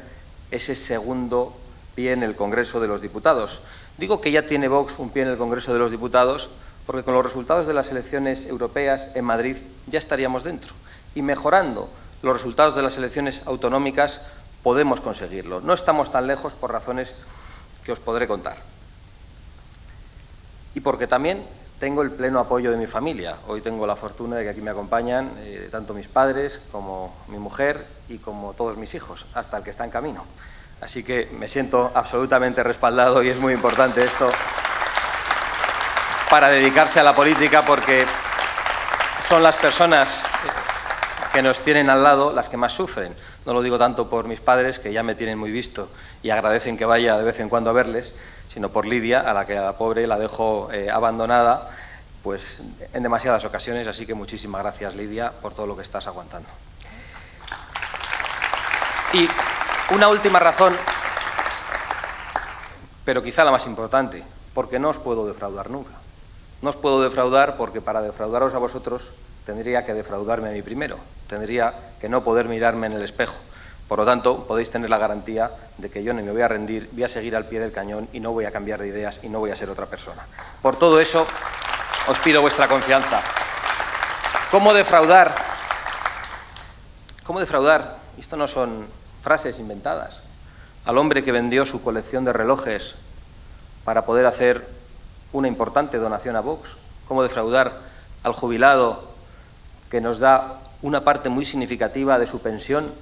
ese segundo pie en el Congreso de los Diputados. Digo que ya tiene Vox un pie en el Congreso de los Diputados porque con los resultados de las elecciones europeas en Madrid ya estaríamos dentro. Y mejorando los resultados de las elecciones autonómicas podemos conseguirlo. No estamos tan lejos por razones que os podré contar. Y porque también tengo el pleno apoyo de mi familia. Hoy tengo la fortuna de que aquí me acompañan tanto mis padres como mi mujer y como todos mis hijos, hasta el que está en camino. Así que me siento absolutamente respaldado y es muy importante esto para dedicarse a la política porque son las personas que nos tienen al lado las que más sufren. No lo digo tanto por mis padres, que ya me tienen muy visto y agradecen que vaya de vez en cuando a verles, sino por Lidia, a la que a la pobre la dejo abandonada pues, en demasiadas ocasiones. Así que muchísimas gracias, Lidia, por todo lo que estás aguantando. Y una última razón, pero quizá la más importante, porque no os puedo defraudar nunca. No os puedo defraudar porque para defraudaros a vosotros tendría que defraudarme a mí primero, tendría que no poder mirarme en el espejo. Por lo tanto, podéis tener la garantía de que yo no me voy a rendir, voy a seguir al pie del cañón y no voy a cambiar de ideas y no voy a ser otra persona. Por todo eso, os pido vuestra confianza. ¿Cómo defraudar? ¿Cómo defraudar? Esto no son frases inventadas. Al hombre que vendió su colección de relojes para poder hacer una importante donación a Vox. ¿Cómo defraudar al jubilado que nos da una parte muy significativa de su pensión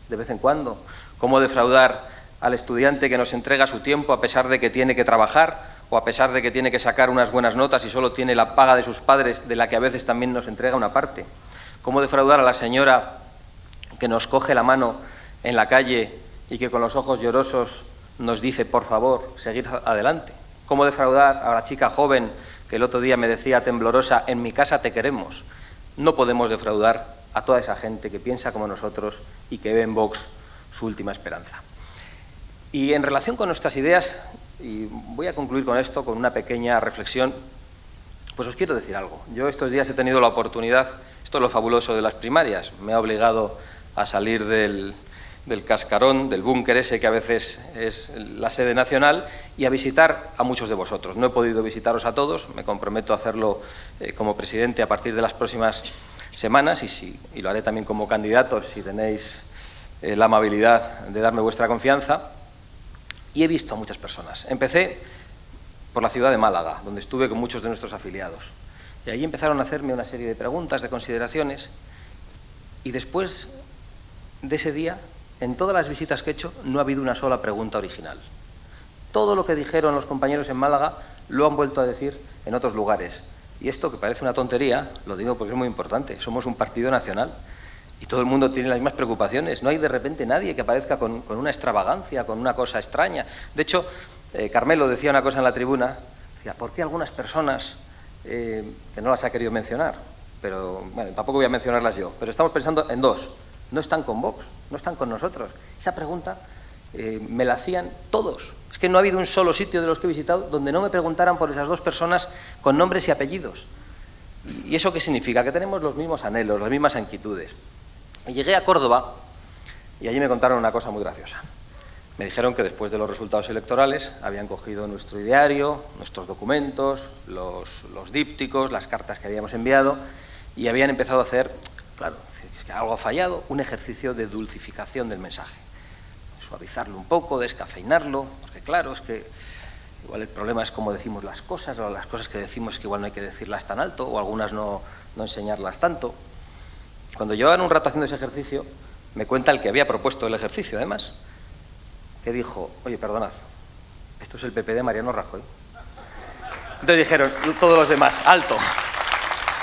de vez en cuando? ¿Cómo defraudar al estudiante que nos entrega su tiempo a pesar de que tiene que trabajar o a pesar de que tiene que sacar unas buenas notas y solo tiene la paga de sus padres, de la que a veces también nos entrega una parte? ¿Cómo defraudar a la señora que nos coge la mano en la calle y que con los ojos llorosos nos dice, por favor, seguir adelante? ¿Cómo defraudar a la chica joven que el otro día me decía temblorosa, en mi casa te queremos? No podemos defraudar a toda esa gente que piensa como nosotros y que ve en Vox su última esperanza. Y en relación con nuestras ideas, y voy a concluir con esto, con una pequeña reflexión, pues os quiero decir algo. Yo estos días he tenido la oportunidad, esto es lo fabuloso de las primarias, me ha obligado a salir del cascarón, del búnker ese que a veces es la sede nacional, y a visitar a muchos de vosotros. No he podido visitaros a todos, me comprometo a hacerlo como presidente a partir de las próximas semanas y lo haré también como candidato si tenéis la amabilidad de darme vuestra confianza. Y he visto a muchas personas. Empecé por la ciudad de Málaga, donde estuve con muchos de nuestros afiliados. Y ahí empezaron a hacerme una serie de preguntas, de consideraciones, y después de ese día, en todas las visitas que he hecho, no ha habido una sola pregunta original. Todo lo que dijeron los compañeros en Málaga lo han vuelto a decir en otros lugares. Y esto, que parece una tontería, lo digo porque es muy importante. Somos un partido nacional y todo el mundo tiene las mismas preocupaciones. No hay de repente nadie que aparezca con una extravagancia, con una cosa extraña. De hecho, Carmelo decía una cosa en la tribuna, decía, ¿por qué algunas personas, que no las ha querido mencionar, pero bueno, tampoco voy a mencionarlas yo, pero estamos pensando en dos, no están con Vox, no están con nosotros? Esa pregunta me la hacían todos. Es que no ha habido un solo sitio de los que he visitado donde no me preguntaran por esas dos personas con nombres y apellidos. ¿Y eso qué significa? Que tenemos los mismos anhelos, las mismas inquietudes. Y llegué a Córdoba y allí me contaron una cosa muy graciosa. Me dijeron que después de los resultados electorales habían cogido nuestro ideario, nuestros documentos, los dípticos, las cartas que habíamos enviado y habían empezado a hacer, claro, es que algo ha fallado, un ejercicio de dulcificación del mensaje. Suavizarlo un poco, descafeinarlo, porque claro, es que igual el problema es cómo decimos las cosas, o las cosas que decimos es que igual no hay que decirlas tan alto, o algunas no enseñarlas tanto. Cuando llevaban un rato haciendo ese ejercicio, me cuenta el que había propuesto el ejercicio, además, que dijo, oye, perdonad, esto es el PP de Mariano Rajoy. Entonces dijeron, todos los demás, alto.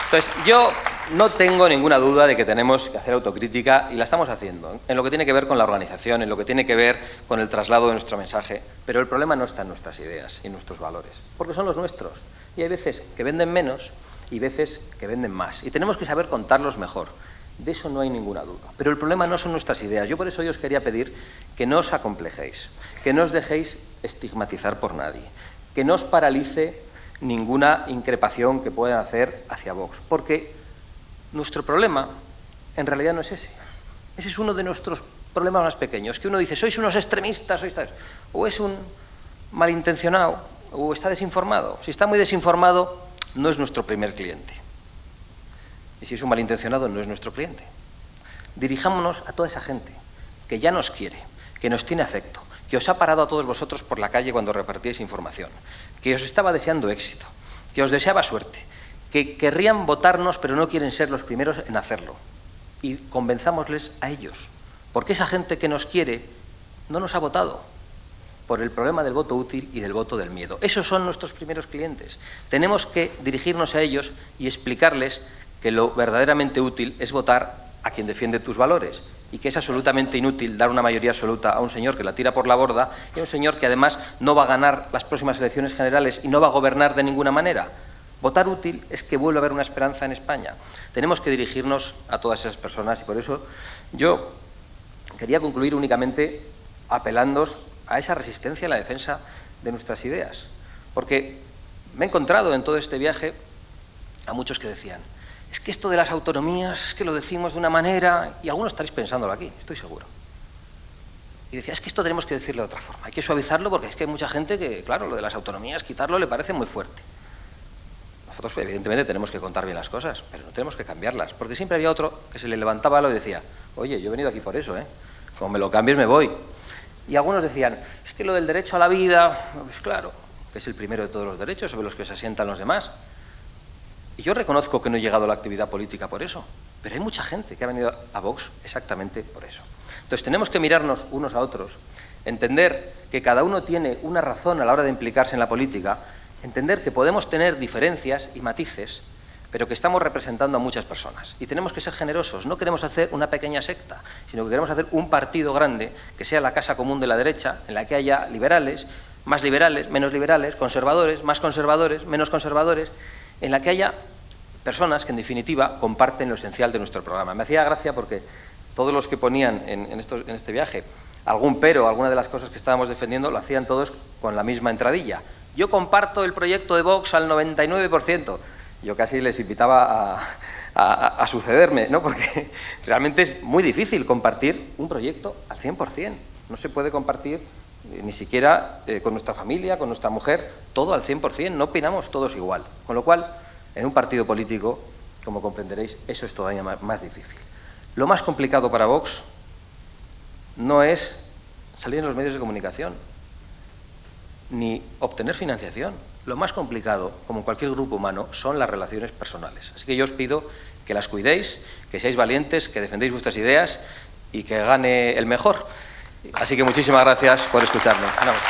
Entonces, yo no tengo ninguna duda de que tenemos que hacer autocrítica y la estamos haciendo, en lo que tiene que ver con la organización, en lo que tiene que ver con el traslado de nuestro mensaje, pero el problema no está en nuestras ideas y en nuestros valores, porque son los nuestros. Y hay veces que venden menos y veces que venden más, y tenemos que saber contarlos mejor. De eso no hay ninguna duda. Pero el problema no son nuestras ideas. Yo por eso os quería pedir que no os acomplejéis, que no os dejéis estigmatizar por nadie, que no os paralice ninguna increpación que puedan hacer hacia Vox, porque nuestro problema en realidad no es ese. Ese es uno de nuestros problemas más pequeños, que uno dice, sois unos extremistas, sois tal, o es un malintencionado, o está desinformado. Si está muy desinformado, no es nuestro primer cliente. Y si es un malintencionado, no es nuestro cliente. Dirijámonos a toda esa gente que ya nos quiere, que nos tiene afecto, que os ha parado a todos vosotros por la calle cuando repartíais información, que os estaba deseando éxito, que os deseaba suerte, que querrían votarnos pero no quieren ser los primeros en hacerlo. Y convenzámosles a ellos, porque esa gente que nos quiere no nos ha votado por el problema del voto útil y del voto del miedo. Esos son nuestros primeros clientes. Tenemos que dirigirnos a ellos y explicarles que lo verdaderamente útil es votar a quien defiende tus valores y que es absolutamente inútil dar una mayoría absoluta a un señor que la tira por la borda y a un señor que además no va a ganar las próximas elecciones generales y no va a gobernar de ninguna manera. Votar útil es que vuelva a haber una esperanza en España. Tenemos que dirigirnos a todas esas personas y por eso yo quería concluir únicamente apelándoos a esa resistencia a la defensa de nuestras ideas. Porque me he encontrado en todo este viaje a muchos que decían: es que esto de las autonomías, es que lo decimos de una manera, y algunos estaréis pensándolo aquí, estoy seguro. Y decía, es que esto tenemos que decirlo de otra forma, hay que suavizarlo porque es que hay mucha gente que, claro, lo de las autonomías, quitarlo le parece muy fuerte. Nosotros, evidentemente, tenemos que contar bien las cosas, pero no tenemos que cambiarlas, porque siempre había otro que se le levantaba algo y decía, oye, yo he venido aquí por eso, como me lo cambies me voy. Y algunos decían, es que lo del derecho a la vida, pues claro, que es el primero de todos los derechos sobre los que se asientan los demás. Y yo reconozco que no he llegado a la actividad política por eso, pero hay mucha gente que ha venido a Vox exactamente por eso. Entonces tenemos que mirarnos unos a otros, entender que cada uno tiene una razón a la hora de implicarse en la política, entender que podemos tener diferencias y matices, pero que estamos representando a muchas personas. Y tenemos que ser generosos, no queremos hacer una pequeña secta, sino que queremos hacer un partido grande que sea la casa común de la derecha, en la que haya liberales, menos liberales, conservadores, más conservadores, menos conservadores, en la que haya personas que, en definitiva, comparten lo esencial de nuestro programa. Me hacía gracia porque todos los que ponían en este viaje algún pero, alguna de las cosas que estábamos defendiendo, lo hacían todos con la misma entradilla. Yo comparto el proyecto de Vox al 99%. Yo casi les invitaba a sucederme, ¿no? Porque realmente es muy difícil compartir un proyecto al 100%. No se puede compartir ni siquiera con nuestra familia, con nuestra mujer, todo al 100%, no opinamos todos igual. Con lo cual, en un partido político, como comprenderéis, eso es todavía más difícil. Lo más complicado para Vox no es salir en los medios de comunicación, ni obtener financiación. Lo más complicado, como en cualquier grupo humano, son las relaciones personales. Así que yo os pido que las cuidéis, que seáis valientes, que defendéis vuestras ideas y que gane el mejor. Así que muchísimas gracias por escucharme. Vamos.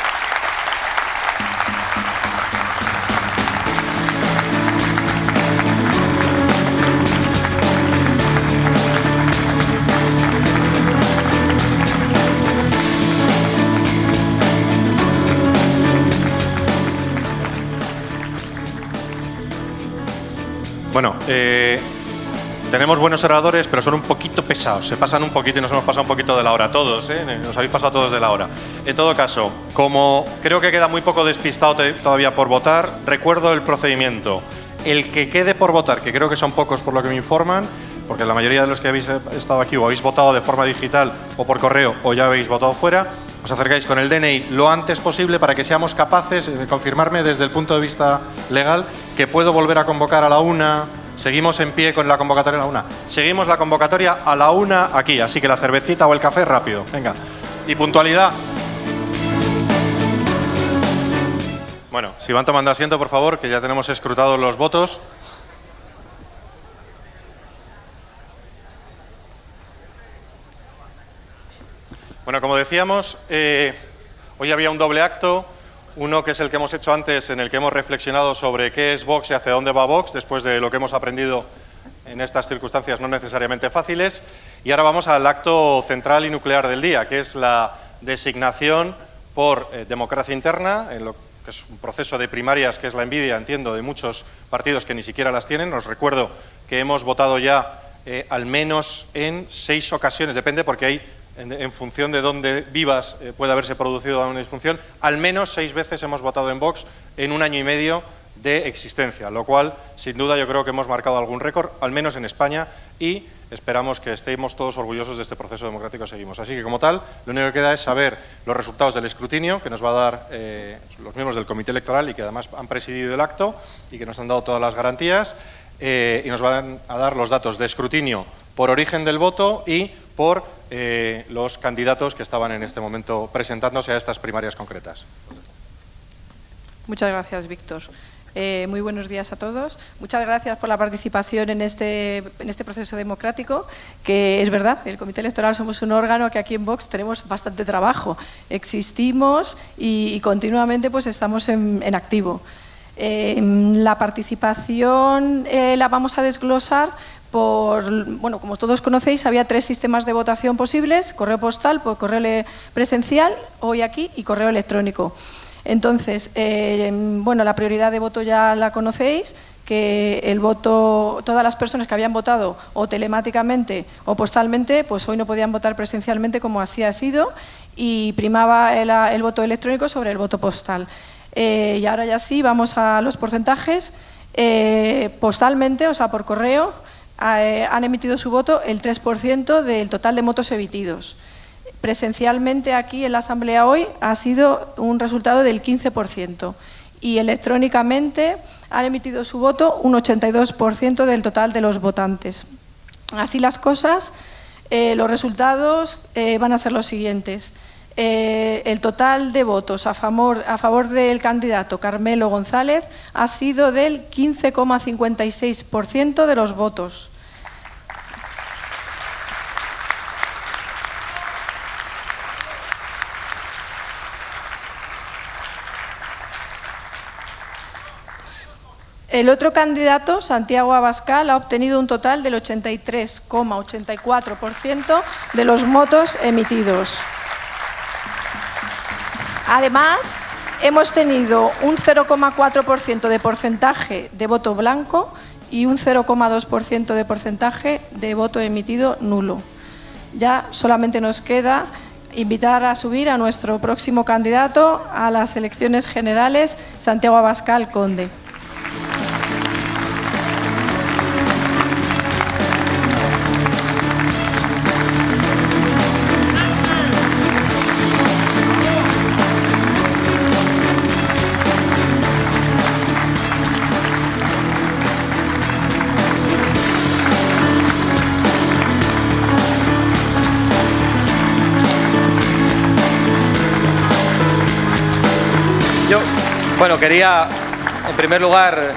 Bueno, tenemos buenos oradores, pero son un poquito pesados. Se pasan un poquito y nos hemos pasado un poquito de la hora todos, Nos habéis pasado todos de la hora. En todo caso, como creo que queda muy poco despistado todavía por votar, recuerdo el procedimiento. El que quede por votar, que creo que son pocos por lo que me informan, porque la mayoría de los que habéis estado aquí o habéis votado de forma digital o por correo o ya habéis votado fuera, os acercáis con el DNI lo antes posible para que seamos capaces de confirmarme desde el punto de vista legal que puedo volver a convocar a la 1. Seguimos en pie con la convocatoria a la 1. Seguimos la convocatoria a la 1 aquí, así que la cervecita o el café rápido. Venga. Y puntualidad. Bueno, si van tomando asiento, por favor, que ya tenemos escrutados los votos. Bueno, como decíamos, hoy había un doble acto, uno que es el que hemos hecho antes, en el que hemos reflexionado sobre qué es Vox y hacia dónde va Vox, después de lo que hemos aprendido en estas circunstancias no necesariamente fáciles, y ahora vamos al acto central y nuclear del día, que es la designación por democracia interna, en lo que es un proceso de primarias que es la envidia, entiendo, de muchos partidos que ni siquiera las tienen. Os recuerdo que hemos votado ya al menos en 6 ocasiones, depende porque hay, en función de dónde vivas, puede haberse producido una disfunción. Al menos 6 veces hemos votado en Vox en 1 año y medio de existencia, lo cual, sin duda, yo creo que hemos marcado algún récord, al menos en España, y esperamos que estemos todos orgullosos de este proceso democrático que seguimos. Así que, como tal, lo único que queda es saber los resultados del escrutinio que nos va a dar los miembros del Comité Electoral y que además han presidido el acto y que nos han dado todas las garantías, y nos van a dar los datos de escrutinio por origen del voto y por los candidatos que estaban en este momento presentándose a estas primarias concretas. Muchas gracias, Víctor. Muy buenos días a todos. Muchas gracias por la participación en este proceso democrático, que es verdad, el Comité Electoral somos un órgano que aquí en Vox tenemos bastante trabajo. Existimos y continuamente pues estamos en activo. La participación la vamos a desglosar bueno, como todos conocéis, había 3 sistemas de votación posibles: correo postal, por correo presencial, hoy aquí, y correo electrónico. Entonces, bueno, la prioridad de voto ya la conocéis, que el voto, todas las personas que habían votado o telemáticamente o postalmente, pues hoy no podían votar presencialmente, como así ha sido, y primaba el voto electrónico sobre el voto postal. Y ahora ya sí, vamos a los porcentajes. Postalmente, o sea, por correo, han emitido su voto el 3% del total de votos emitidos. Presencialmente aquí en la Asamblea hoy ha sido un resultado del 15% y electrónicamente han emitido su voto un 82% del total de los votantes. Así las cosas, los resultados van a ser los siguientes. El total de votos a favor del candidato Carmelo González ha sido del 15,56% de los votos. El otro candidato, Santiago Abascal, ha obtenido un total del 83,84% de los votos emitidos. Además, hemos tenido un 0,4% de porcentaje de voto blanco y un 0,2% de porcentaje de voto emitido nulo. Ya solamente nos queda invitar a subir a nuestro próximo candidato a las elecciones generales, Santiago Abascal Conde. Bueno, quería, en primer lugar,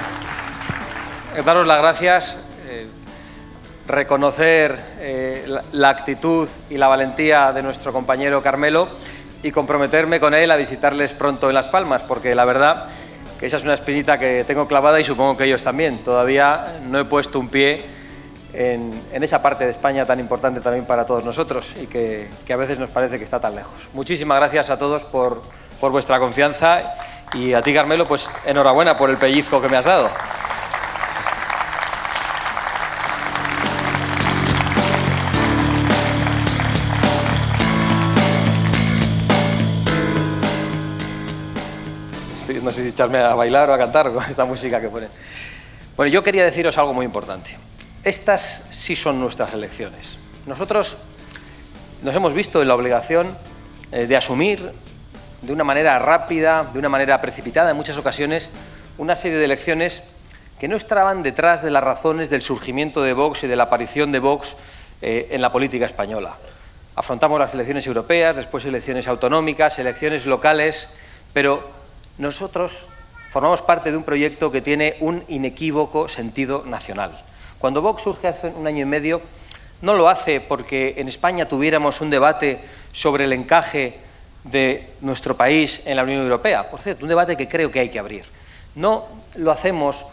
daros las gracias, reconocer la actitud y la valentía de nuestro compañero Carmelo y comprometerme con él a visitarles pronto en Las Palmas, porque la verdad que esa es una espinita que tengo clavada y supongo que ellos también. Todavía no he puesto un pie en esa parte de España tan importante también para todos nosotros y que a veces nos parece que está tan lejos. Muchísimas gracias a todos por vuestra confianza. Y a ti, Carmelo, pues enhorabuena por el pellizco que me has dado. No sé si echarme a bailar o a cantar con esta música que ponen. Bueno, yo quería deciros algo muy importante. Estas sí son nuestras elecciones. Nosotros nos hemos visto en la obligación de asumir de una manera rápida, de una manera precipitada en muchas ocasiones, una serie de elecciones que no estaban detrás de las razones del surgimiento de Vox y de la aparición de Vox en la política española. Afrontamos las elecciones europeas, después elecciones autonómicas, elecciones locales, pero nosotros formamos parte de un proyecto que tiene un inequívoco sentido nacional. Cuando Vox surge hace un año y medio, no lo hace porque en España tuviéramos un debate sobre el encaje de nuestro país en la Unión Europea. Por cierto, un debate que creo que hay que abrir. No lo hacemos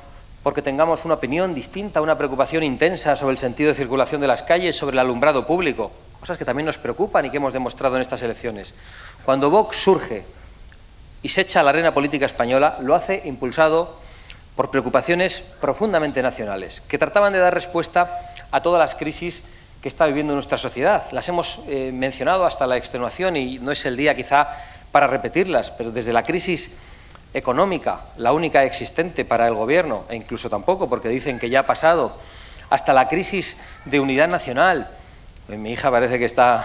porque tengamos una opinión distinta, una preocupación intensa sobre el sentido de circulación de las calles, sobre el alumbrado público, cosas que también nos preocupan y que hemos demostrado en estas elecciones. Cuando Vox surge y se echa a la arena política española, lo hace impulsado por preocupaciones profundamente nacionales, que trataban de dar respuesta a todas las crisis que está viviendo nuestra sociedad. Las hemos mencionado hasta la extenuación y no es el día quizá para repetirlas, pero desde la crisis económica, la única existente para el Gobierno, e incluso tampoco porque dicen que ya ha pasado, hasta la crisis de unidad nacional. Mi hija parece que está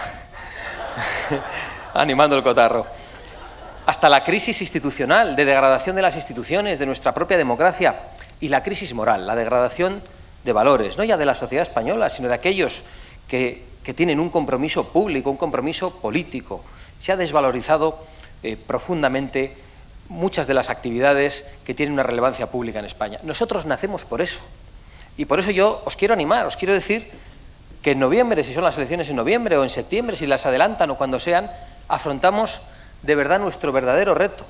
animando el cotarro. Hasta la crisis institucional, de degradación de las instituciones, de nuestra propia democracia, y la crisis moral, la degradación de valores, no ya de la sociedad española, sino de aquellos que tienen un compromiso público, un compromiso político. Se ha desvalorizado profundamente muchas de las actividades que tienen una relevancia pública en España. Nosotros nacemos por eso. Y por eso yo os quiero animar, os quiero decir que en noviembre, si son las elecciones en noviembre, o en septiembre, si las adelantan o cuando sean, afrontamos de verdad nuestro verdadero reto.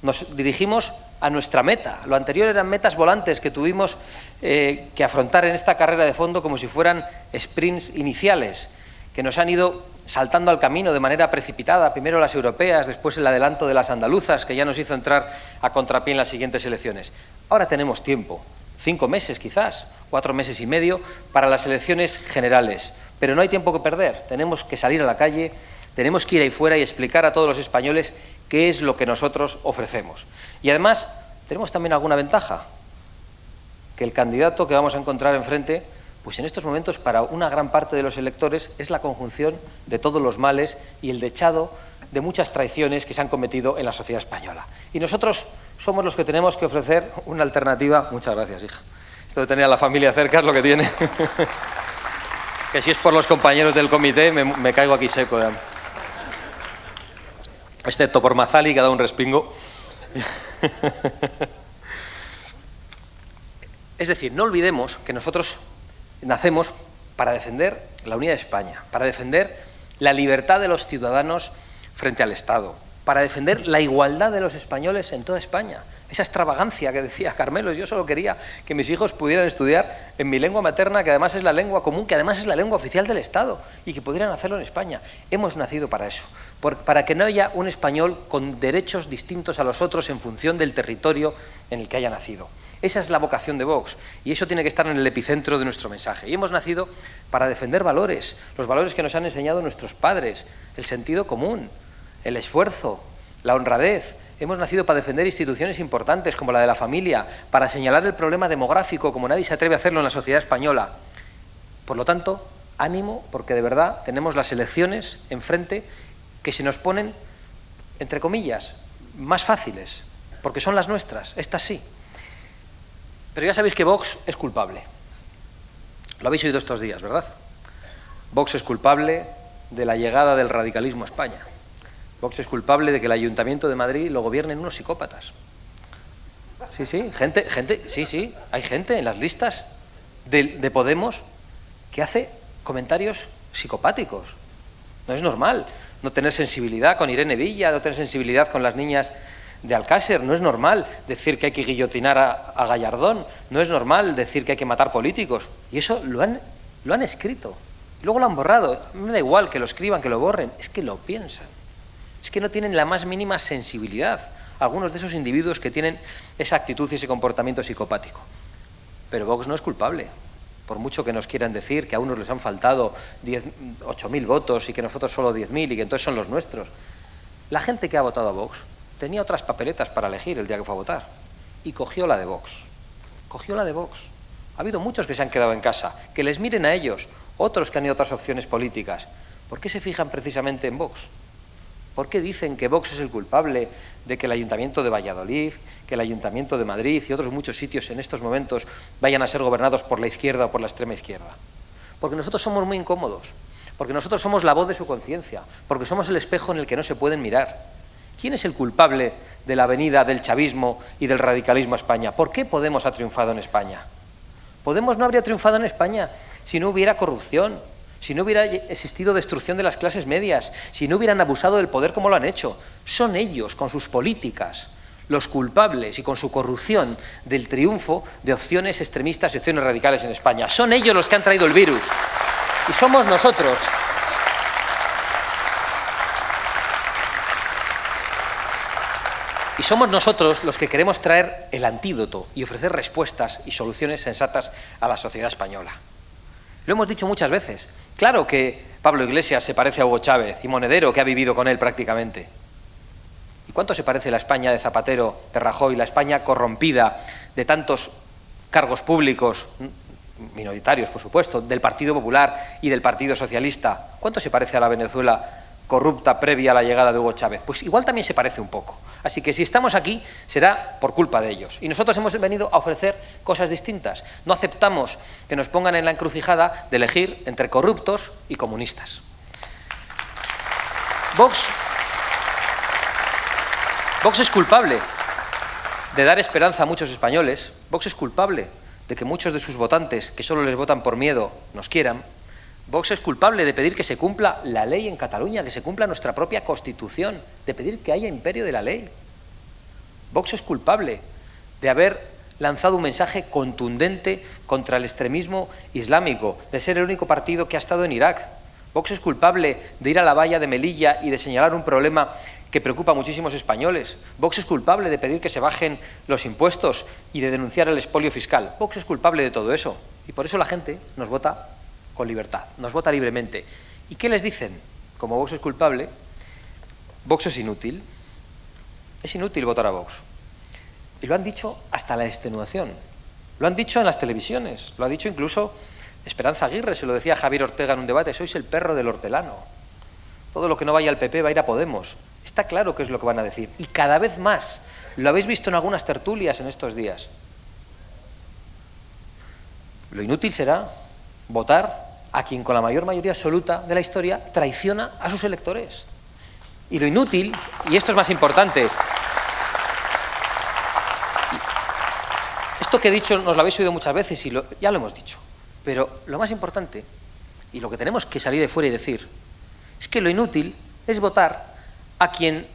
Nos dirigimos a nuestra meta. Lo anterior eran metas volantes que tuvimos que afrontar en esta carrera de fondo como si fueran sprints iniciales, que nos han ido saltando al camino de manera precipitada, primero las europeas, después el adelanto de las andaluzas, que ya nos hizo entrar a contrapié en las siguientes elecciones. Ahora tenemos tiempo, 5 meses quizás, 4 meses y medio, para las elecciones generales. Pero no hay tiempo que perder, tenemos que salir a la calle, tenemos que ir ahí fuera y explicar a todos los españoles qué es lo que nosotros ofrecemos. Y además, tenemos también alguna ventaja, que el candidato que vamos a encontrar enfrente, pues en estos momentos para una gran parte de los electores es la conjunción de todos los males y el dechado de muchas traiciones que se han cometido en la sociedad española. Y nosotros somos los que tenemos que ofrecer una alternativa. Muchas gracias, hija. Esto de tener a la familia cerca es lo que tiene. Que si es por los compañeros del comité me caigo aquí seco. Excepto por Mazali, que ha dado un respingo. Es decir, no olvidemos que nosotros nacemos para defender la unidad de España, para defender la libertad de los ciudadanos frente al Estado, para defender la igualdad de los españoles en toda España. Esa extravagancia que decía Carmelo, yo solo quería que mis hijos pudieran estudiar en mi lengua materna, que además es la lengua común, que además es la lengua oficial del Estado, y que pudieran hacerlo en España. Hemos nacido para eso, para que no haya un español con derechos distintos a los otros en función del territorio en el que haya nacido. Esa es la vocación de Vox, y eso tiene que estar en el epicentro de nuestro mensaje. Y hemos nacido para defender valores, los valores que nos han enseñado nuestros padres, el sentido común, el esfuerzo, la honradez. Hemos nacido para defender instituciones importantes como la de la familia, para señalar el problema demográfico como nadie se atreve a hacerlo en la sociedad española. Por lo tanto, ánimo, porque de verdad tenemos las elecciones enfrente que se nos ponen, entre comillas, más fáciles, porque son las nuestras, estas sí. Pero ya sabéis que Vox es culpable. Lo habéis oído estos días, ¿verdad? Vox es culpable de la llegada del radicalismo a España. Vox es culpable de que el Ayuntamiento de Madrid lo gobiernen unos psicópatas. Sí, sí, sí, hay gente en las listas de Podemos que hace comentarios psicopáticos. No es normal no tener sensibilidad con Irene Villa, no tener sensibilidad con las niñas de Alcácer, no es normal decir que hay que guillotinar a Gallardón, no es normal decir que hay que matar políticos. Y eso lo han escrito. Y luego lo han borrado. A mí me da igual que lo escriban, que lo borren, es que lo piensan. Es que no tienen la más mínima sensibilidad algunos de esos individuos que tienen esa actitud y ese comportamiento psicopático. Pero Vox no es culpable, por mucho que nos quieran decir que a unos les han faltado 8.000 votos y que nosotros solo 10.000 y que entonces son los nuestros. La gente que ha votado a Vox tenía otras papeletas para elegir el día que fue a votar y cogió la de Vox. Cogió la de Vox. Ha habido muchos que se han quedado en casa, que les miren a ellos, otros que han ido a otras opciones políticas. ¿Por qué se fijan precisamente en Vox? ¿Por qué dicen que Vox es el culpable de que el Ayuntamiento de Valladolid, que el Ayuntamiento de Madrid y otros muchos sitios en estos momentos vayan a ser gobernados por la izquierda o por la extrema izquierda? Porque nosotros somos muy incómodos, porque nosotros somos la voz de su conciencia, porque somos el espejo en el que no se pueden mirar. ¿Quién es el culpable de la venida del chavismo y del radicalismo a España? ¿Por qué Podemos ha triunfado en España? Podemos no habría triunfado en España si no hubiera corrupción, si no hubiera existido destrucción de las clases medias, si no hubieran abusado del poder como lo han hecho. Son ellos, con sus políticas, los culpables y con su corrupción del triunfo de opciones extremistas y opciones radicales en España. Son ellos los que han traído el virus. Y somos nosotros. Y somos nosotros los que queremos traer el antídoto y ofrecer respuestas y soluciones sensatas a la sociedad española. Lo hemos dicho muchas veces. Claro que Pablo Iglesias se parece a Hugo Chávez y Monedero, que ha vivido con él prácticamente. ¿Y cuánto se parece la España de Zapatero, de Rajoy, la España corrompida de tantos cargos públicos, minoritarios, por supuesto, del Partido Popular y del Partido Socialista, ¿cuánto se parece a la Venezuela corrupta previa a la llegada de Hugo Chávez? Pues igual también se parece un poco. Así que si estamos aquí será por culpa de ellos. Y nosotros hemos venido a ofrecer cosas distintas. No aceptamos que nos pongan en la encrucijada de elegir entre corruptos y comunistas. Vox es culpable de dar esperanza a muchos españoles. Vox es culpable de que muchos de sus votantes, que solo les votan por miedo, nos quieran. Vox es culpable de pedir que se cumpla la ley en Cataluña, que se cumpla nuestra propia Constitución, de pedir que haya imperio de la ley. Vox es culpable de haber lanzado un mensaje contundente contra el extremismo islámico, de ser el único partido que ha estado en Irak. Vox es culpable de ir a la valla de Melilla y de señalar un problema que preocupa a muchísimos españoles. Vox es culpable de pedir que se bajen los impuestos y de denunciar el expolio fiscal. Vox es culpable de todo eso. Y por eso la gente nos vota con libertad, nos vota libremente. ¿Y qué les dicen? Como Vox es culpable, Vox es inútil. Es inútil votar a Vox. Y lo han dicho hasta la extenuación. Lo han dicho en las televisiones. Lo ha dicho incluso Esperanza Aguirre, se lo decía Javier Ortega en un debate. Sois el perro del hortelano. Todo lo que no vaya al PP va a ir a Podemos. Está claro qué es lo que van a decir. Y cada vez más. Lo habéis visto en algunas tertulias en estos días. Lo inútil será votar a quien con la mayor mayoría absoluta de la historia traiciona a sus electores. Y lo inútil, y esto es más importante, esto que he dicho nos lo habéis oído muchas veces y ya lo hemos dicho, pero lo más importante, y lo que tenemos que salir de fuera y decir, es que lo inútil es votar a quien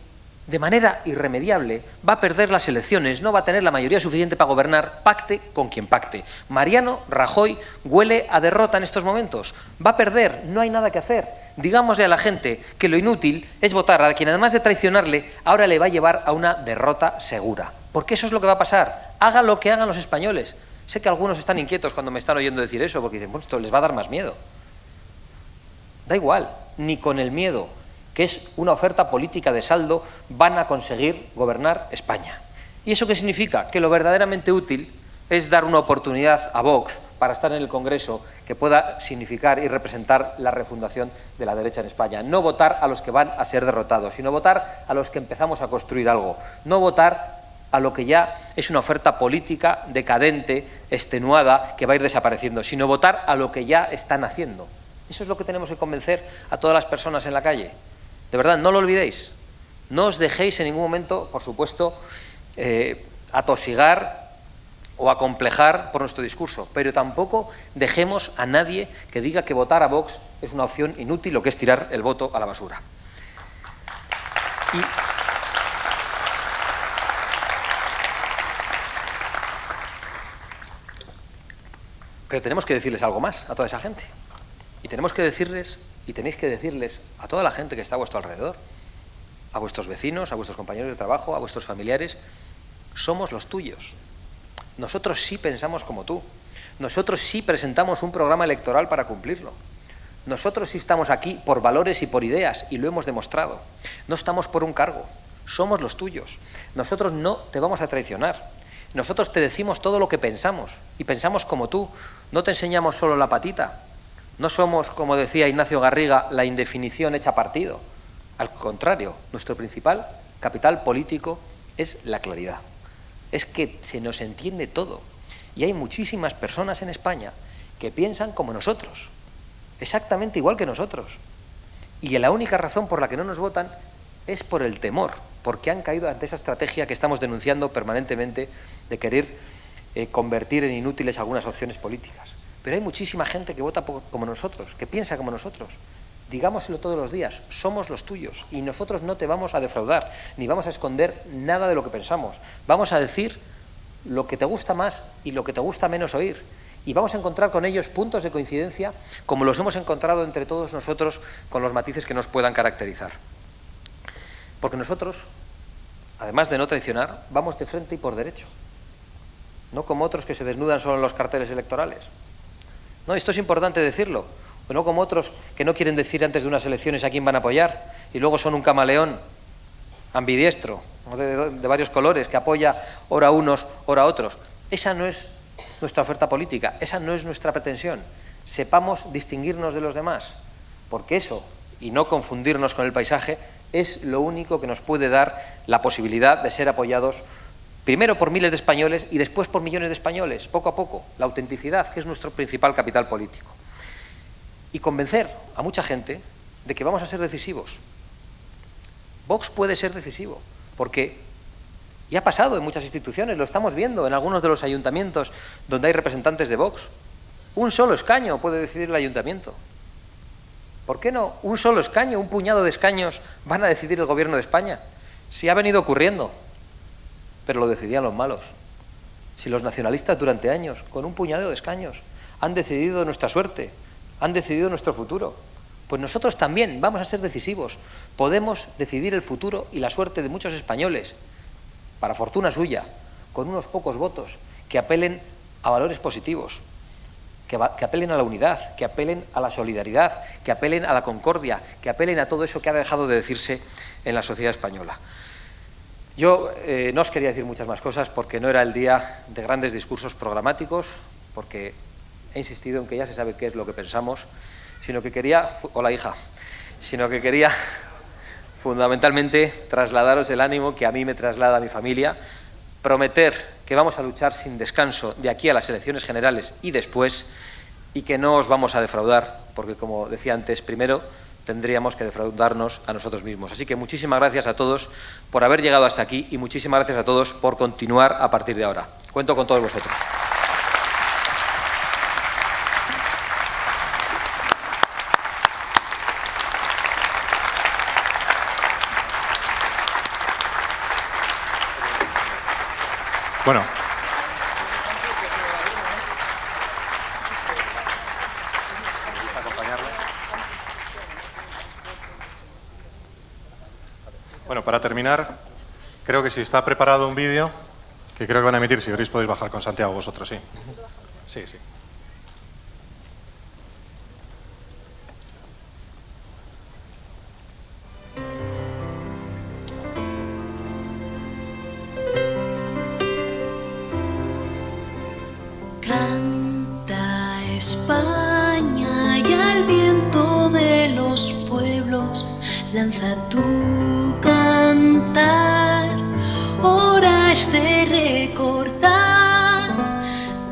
de manera irremediable va a perder las elecciones, no va a tener la mayoría suficiente para gobernar, pacte con quien pacte. Mariano Rajoy huele a derrota en estos momentos. Va a perder, no hay nada que hacer. Digámosle a la gente que lo inútil es votar a quien, además de traicionarle, ahora le va a llevar a una derrota segura. Porque eso es lo que va a pasar. Haga lo que hagan los españoles. Sé que algunos están inquietos cuando me están oyendo decir eso, porque dicen, pues esto les va a dar más miedo. Da igual, ni con el miedo, que es una oferta política de saldo, van a conseguir gobernar España. ¿Y eso qué significa? Que lo verdaderamente útil es dar una oportunidad a Vox para estar en el Congreso que pueda significar y representar la refundación de la derecha en España. No votar a los que van a ser derrotados, sino votar a los que empezamos a construir algo. No votar a lo que ya es una oferta política decadente, extenuada, que va a ir desapareciendo, sino votar a lo que ya están haciendo. Eso es lo que tenemos que convencer a todas las personas en la calle. De verdad, no lo olvidéis. No os dejéis en ningún momento, por supuesto, atosigar o acomplejar por nuestro discurso, pero tampoco dejemos a nadie que diga que votar a Vox es una opción inútil o que es tirar el voto a la basura. Pero tenemos que decirles algo más a toda esa gente. Y tenemos que decirles, y tenéis que decirles a toda la gente que está a vuestro alrededor, a vuestros vecinos, a vuestros compañeros de trabajo, a vuestros familiares, somos los tuyos. Nosotros sí pensamos como tú. Nosotros sí presentamos un programa electoral para cumplirlo. Nosotros sí estamos aquí por valores y por ideas, y lo hemos demostrado. No estamos por un cargo, somos los tuyos. Nosotros no te vamos a traicionar. Nosotros te decimos todo lo que pensamos, y pensamos como tú. No te enseñamos solo la patita. No somos, como decía Ignacio Garriga, la indefinición hecha partido. Al contrario, nuestro principal capital político es la claridad. Es que se nos entiende todo. Y hay muchísimas personas en España que piensan como nosotros, exactamente igual que nosotros. Y la única razón por la que no nos votan es por el temor, porque han caído ante esa estrategia que estamos denunciando permanentemente de querer convertir en inútiles algunas opciones políticas. Pero hay muchísima gente que vota como nosotros, que piensa como nosotros. Digámoslo todos los días, somos los tuyos y nosotros no te vamos a defraudar, ni vamos a esconder nada de lo que pensamos. Vamos a decir lo que te gusta más y lo que te gusta menos oír. Y vamos a encontrar con ellos puntos de coincidencia como los hemos encontrado entre todos nosotros con los matices que nos puedan caracterizar. Porque nosotros, además de no traicionar, vamos de frente y por derecho. No como otros que se desnudan solo en los carteles electorales. No, esto es importante decirlo. O no como otros que no quieren decir antes de unas elecciones a quién van a apoyar y luego son un camaleón ambidiestro, de varios colores, que apoya ora a unos, ora a otros. Esa no es nuestra oferta política, esa no es nuestra pretensión. Sepamos distinguirnos de los demás, porque eso, y no confundirnos con el paisaje, es lo único que nos puede dar la posibilidad de ser apoyados primero por miles de españoles y después por millones de españoles, poco a poco, la autenticidad, que es nuestro principal capital político. Y convencer a mucha gente de que vamos a ser decisivos. Vox puede ser decisivo, porque ya ha pasado en muchas instituciones, lo estamos viendo en algunos de los ayuntamientos donde hay representantes de Vox. Un solo escaño puede decidir el ayuntamiento. ¿Por qué no? Un solo escaño, un puñado de escaños van a decidir el gobierno de España. Si ha venido ocurriendo, pero lo decidían los malos. Si los nacionalistas durante años, con un puñado de escaños, han decidido nuestra suerte, han decidido nuestro futuro, pues nosotros también vamos a ser decisivos. Podemos decidir el futuro y la suerte de muchos españoles, para fortuna suya, con unos pocos votos, que apelen a valores positivos, que apelen a la unidad, que apelen a la solidaridad, que apelen a la concordia, que apelen a todo eso que ha dejado de decirse en la sociedad española. Yo no os quería decir muchas más cosas porque no era el día de grandes discursos programáticos, porque he insistido en que ya se sabe qué es lo que pensamos, sino que quería, hola hija, sino que quería fundamentalmente trasladaros el ánimo que a mí me traslada a mi familia, prometer que vamos a luchar sin descanso de aquí a las elecciones generales y después, y que no os vamos a defraudar, porque como decía antes, primero tendríamos que defraudarnos a nosotros mismos. Así que muchísimas gracias a todos por haber llegado hasta aquí y muchísimas gracias a todos por continuar a partir de ahora. Cuento con todos vosotros. Bueno. Bueno, para terminar, creo que si está preparado un vídeo, que creo que van a emitir, si queréis podéis bajar con Santiago vosotros, sí. Sí, sí. Canta España y al viento de los pueblos lanza tu cantar. Hora es de recordar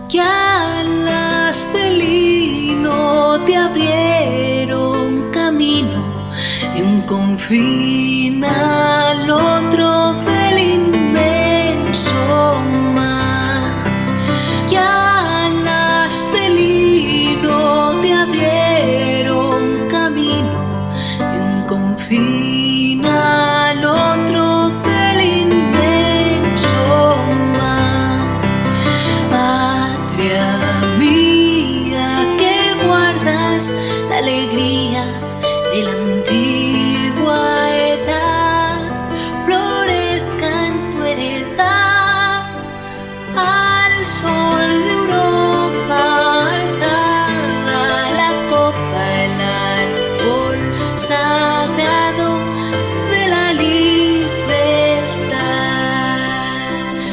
que alas de lino te abrieron camino y un confín al otro del inmenso mar. Que alas de lino te abrieron camino y un confín al otro del inmenso mar. Patria mía, que guardas la alegría de la antigua edad, florezca en tu heredad al sol de Europa, alzada la copa, el árbol sagrado de la libertad.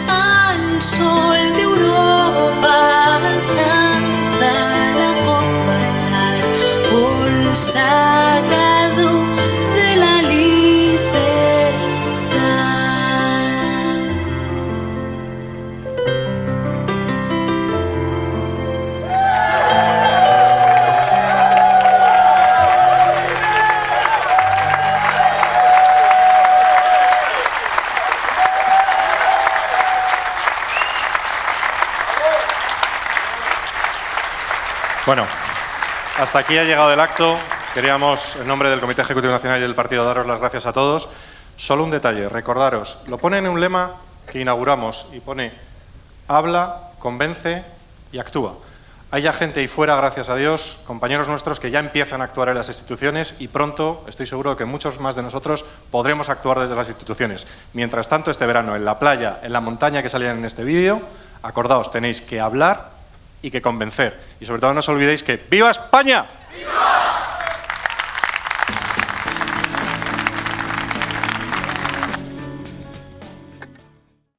Al sol de Europa, alzada la copa, el árbol sagrado de la libertad. Bueno, hasta aquí ha llegado el acto. Queríamos, en nombre del Comité Ejecutivo Nacional y del Partido, daros las gracias a todos. Solo un detalle, recordaros, lo pone en un lema que inauguramos y pone: habla, convence y actúa. Hay ya gente ahí fuera, gracias a Dios, compañeros nuestros que ya empiezan a actuar en las instituciones y pronto, estoy seguro que muchos más de nosotros podremos actuar desde las instituciones. Mientras tanto, este verano, en la playa, en la montaña que salían en este vídeo, acordaos, tenéis que hablar y que convencer. Y sobre todo no os olvidéis que ¡viva España!